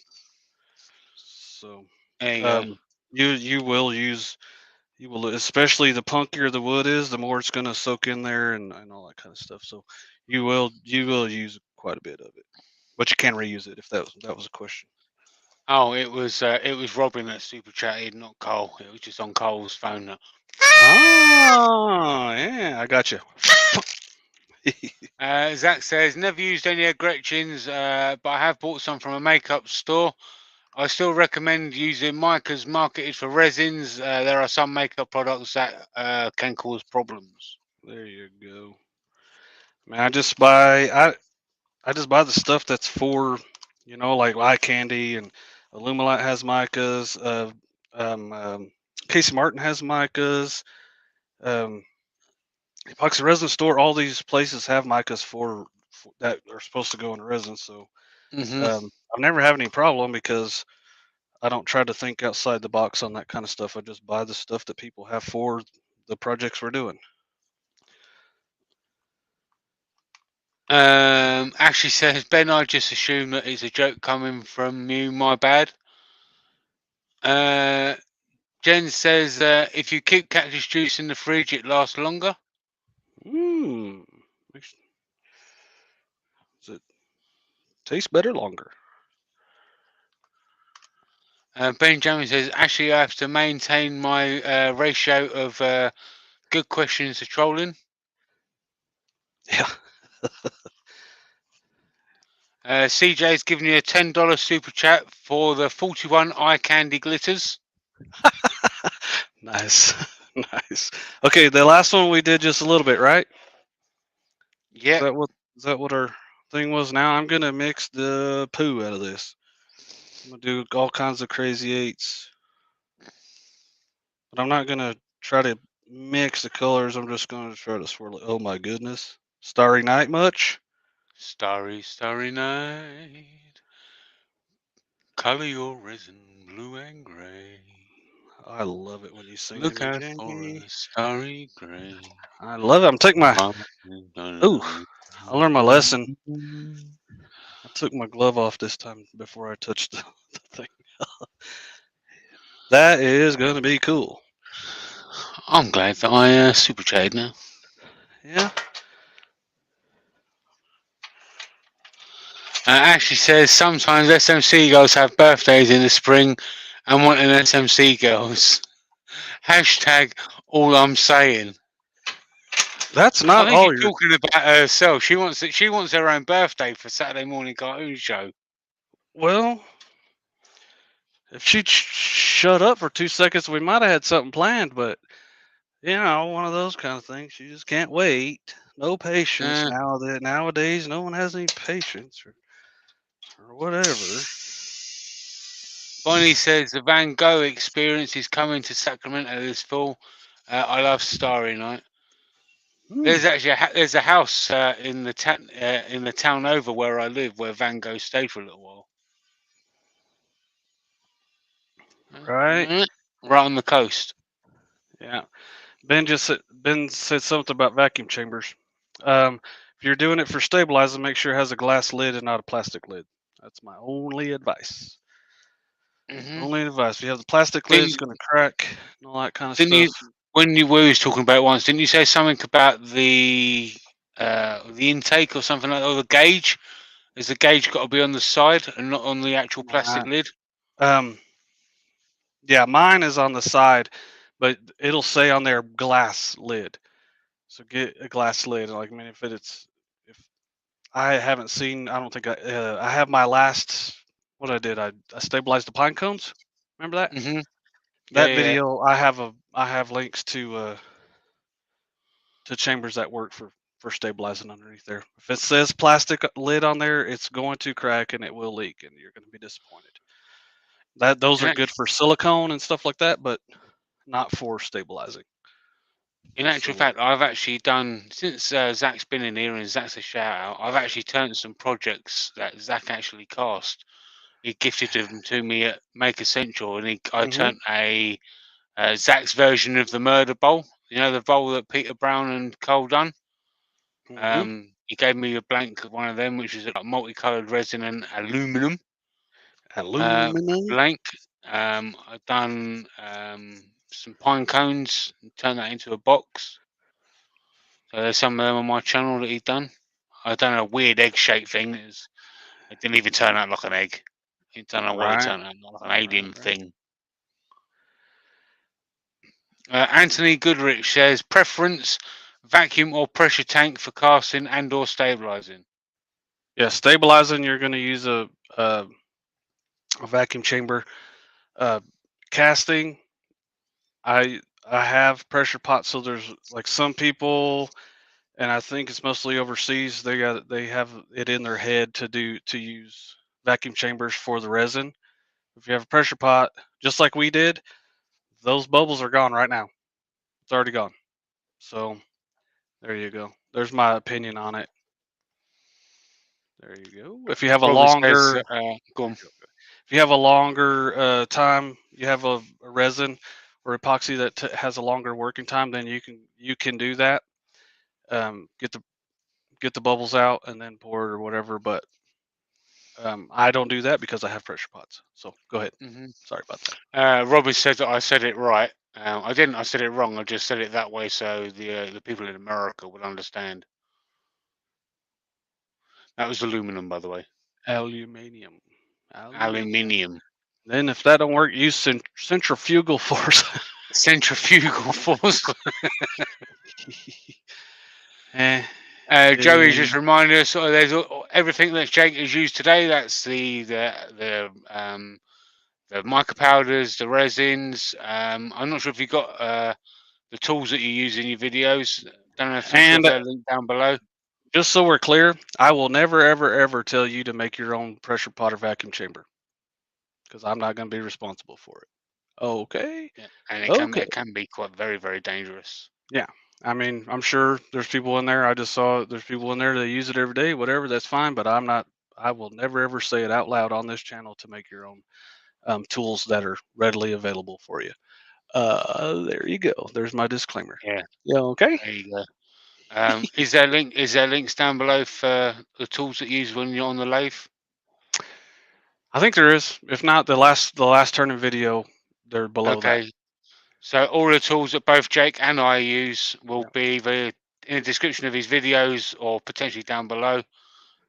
So There you go. you will, especially the punkier the wood is, the more it's going to soak in there and all that kind of stuff. So you will use quite a bit of it, but you can reuse it if that was a question. Oh, it was Robin that super chatted, not Cole. It was just on Cole's phone. Oh, yeah, I got you. Zach says, never used any of Gretchen's, but I have bought some from a makeup store. I still recommend using micas marketed for resins. There are some makeup products that can cause problems. There you go. Man, I just buy the stuff that's for, like eye candy, and Illuminate has micas. Casey Martin has micas. Epoxy resin store. All these places have micas for that are supposed to go in resin. So I've never had any problem because I don't try to think outside the box on that kind of stuff. I just buy the stuff that people have for the projects we're doing. Ashley says, Ben, I just assume that it's a joke coming from you. My bad. Jen says, if you keep cactus juice in the fridge, it lasts longer. Does it taste better longer? Benjamin says, actually, I have to maintain my ratio of good questions to trolling. Yeah. CJ's giving you a $10 super chat for the 41 eye candy glitters. Nice. Nice. Okay, the last one we did just a little bit, right? Yeah. Is that what our thing was? Now I'm gonna mix the poo out of this. I'm gonna do all kinds of crazy eights. But I'm not gonna try to mix the colors. I'm just gonna try to swirl it. Oh my goodness. Starry night much? Starry, starry night. Color your resin blue and gray. I love it when you sing. Look out for a starry gray. I love it. I'm taking my. Ooh, I learned my lesson. I took my glove off this time before I touched the thing. That is gonna be cool. I'm glad that I super chatted now. Yeah. Ashley says sometimes SMC girls have birthdays in the spring and want an SMC girls. Hashtag all I'm saying. That's I not think all she's your. talking about herself. She wants her own birthday for Saturday morning cartoon show. Well, if she'd shut up for 2 seconds, we might have had something planned, but one of those kind of things. You just can't wait. No patience Uh, nowadays. No one has any patience or whatever. Bonnie says the Van Gogh experience is coming to Sacramento this fall. I love Starry Night. There's actually there's a house in the town over where I live where Van Gogh stayed for a little while. Right? Right on the coast. Yeah. Ben said something about vacuum chambers. If you're doing it for stabilizing, make sure it has a glass lid and not a plastic lid. That's my only advice. Only advice. If you have the plastic lid, it's going to crack and all that kind of Didn't stuff. you, when we was talking about it once, didn't you say something about the intake or something like that, or the gauge? Is the gauge got to be on the side and not on the actual plastic lid? Yeah, mine is on the side, but it'll say on there glass lid. So get a glass lid. Like, I mean, if I haven't seen, I don't think I have my last, what I did, I stabilized the pine cones. Remember that? Mm-hmm. That Yeah. video, I have links to chambers that work for stabilizing underneath there. If it says plastic lid on there, it's going to crack and it will leak, and you're going to be disappointed. Those are good for silicone and stuff like that, but not for stabilizing. In actual fact, I've actually done, since Zach's been in here and Zach's a shout out, I've actually turned some projects that Zach actually cast. He gifted them to me at Make Essential, and I turned a Zach's version of the murder bowl. You know, the bowl that Peter Brown and Cole done? He gave me a blank one of them, which is like multicolored resin and aluminum. Blank. I've done some pine cones and turned that into a box. So there's some of them on my channel that he's done. I've done a weird egg-shaped thing. It didn't even turn out like an egg. I don't know why it turned out like an alien thing. Anthony Goodrich says, preference, vacuum or pressure tank for casting and or stabilizing? Yeah, stabilizing, you're going to use a vacuum chamber. Casting, I have pressure pots, so there's like some people, and I think it's mostly overseas. They have it in their head to use vacuum chambers for the resin. If you have a pressure pot, just like we did, those bubbles are gone right now. It's already gone. So there you go. There's my opinion on it. There you go. If you have a longer, if you have a longer time, you have a resin or epoxy that has a longer working time, then you can do that. Get the bubbles out and then pour it or whatever. But I don't do that because I have pressure pots. So go ahead. Sorry about that. Robin said that I said it right. I didn't. I said it wrong. I just said it that way so the people in America would understand. That was aluminum, by the way. Aluminium. Aluminium. Then if that don't work, use centrifugal force. Centrifugal force. Joey just reminded us. There's everything that Jake has used today. That's the mica powders, the resins. I'm not sure if you got the tools that you use in your videos. Don't know if you've got that link down below. Just so we're clear, I will never, ever, ever tell you to make your own pressure pot or vacuum chamber because I'm not going to be responsible for it. Okay. Yeah, and it can be quite very, very dangerous. Yeah. I mean, I'm sure there's people in there. I just saw there's people in there that use it every day, whatever, that's fine. But I will never, ever say it out loud on this channel to make your own tools that are readily available for you. There you go. There's my disclaimer. Yeah. Yeah. Okay. There you go. Is there links down below for the tools that you use when you're on the lathe? I think there is. If not, the last turning video, they're below that. So all the tools that both Jake and I use will be either in the description of his videos or potentially down below.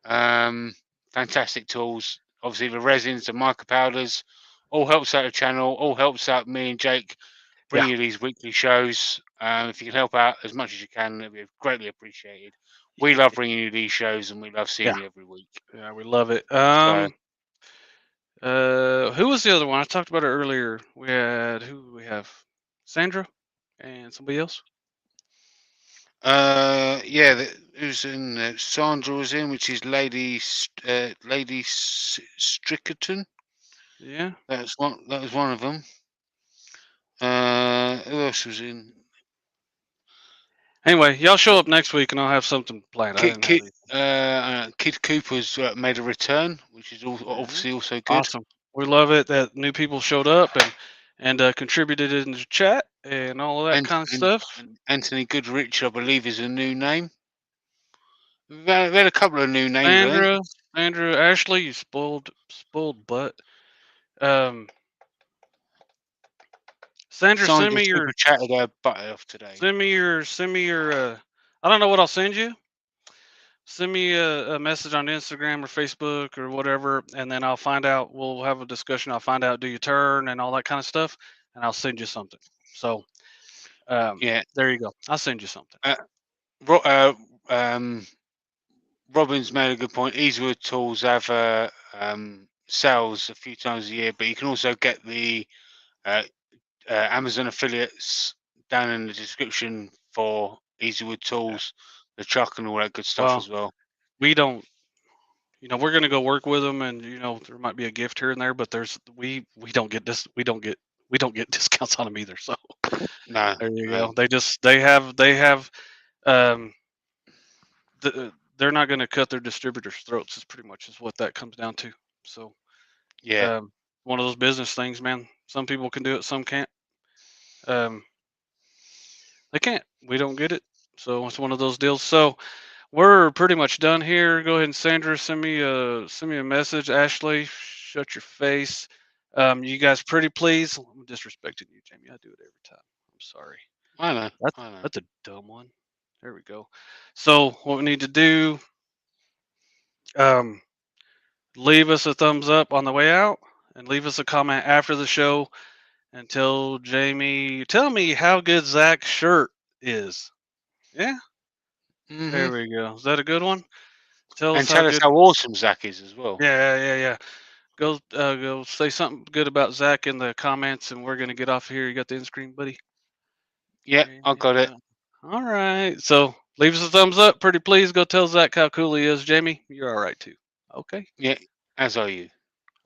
Fantastic tools. Obviously the resins, the mica powders, all helps out the channel, all helps out me and Jake bring you these weekly shows. If you can help out as much as you can, it'd be greatly appreciated. We love bringing you these shows and we love seeing you every week. Yeah, we love it. So, Who was the other one? I talked about it earlier. We had who we have? Sandra and somebody else. yeah, who's in? Sandra was in, which is Lady Strickerton. Yeah, That was one of them. Who else was in? Anyway, y'all show up next week and I'll have something planned. Kid Cooper's made a return, which is obviously also good. Awesome. We love it that new people showed up and contributed in the chat and all of that kind of stuff. And Anthony Goodrich, I believe, is a new name. We had a couple of new names. Sandra, Ashley, you spoiled butt. Sandra, send me your chatted her butt off today. Send me your. I don't know what I'll send you. Send me a message on Instagram or Facebook or whatever, and then I'll find out. We'll have a discussion. I'll find out do you turn and all that kind of stuff, and I'll send you something. So, yeah, there you go. I'll send you something. Robin's made a good point. Easywood Tools have sales a few times a year, but you can also get the Amazon affiliates down in the description for Easywood Tools, the truck, and all that good stuff as well. We don't, we're gonna go work with them, and there might be a gift here and there, but we don't get this, we don't get discounts on them either. So no, there you go. They have they're not going to cut their distributors' throats. Is pretty much is what that comes down to. So yeah, one of those business things, man. Some people can do it, some can't. They can't. We don't get it. So it's one of those deals. So we're pretty much done here. Go ahead and Sandra, send me a message. Ashley, shut your face. You guys, pretty please. I'm disrespecting you, Jamie. I do it every time. I'm sorry. I know. That's a dumb one. There we go. So what we need to do, leave us a thumbs up on the way out and leave us a comment after the show and tell me how good Zach's shirt is. Yeah. Mm-hmm. There we go. Is that a good one? Tell us how awesome Zach is as well. Yeah. Go say something good about Zach in the comments, and we're gonna get off here. You got the end screen, buddy? Yeah, I got it. All right. So leave us a thumbs up, pretty please. Go tell Zach how cool he is. Jamie, you're all right too. Okay. Yeah, as are you.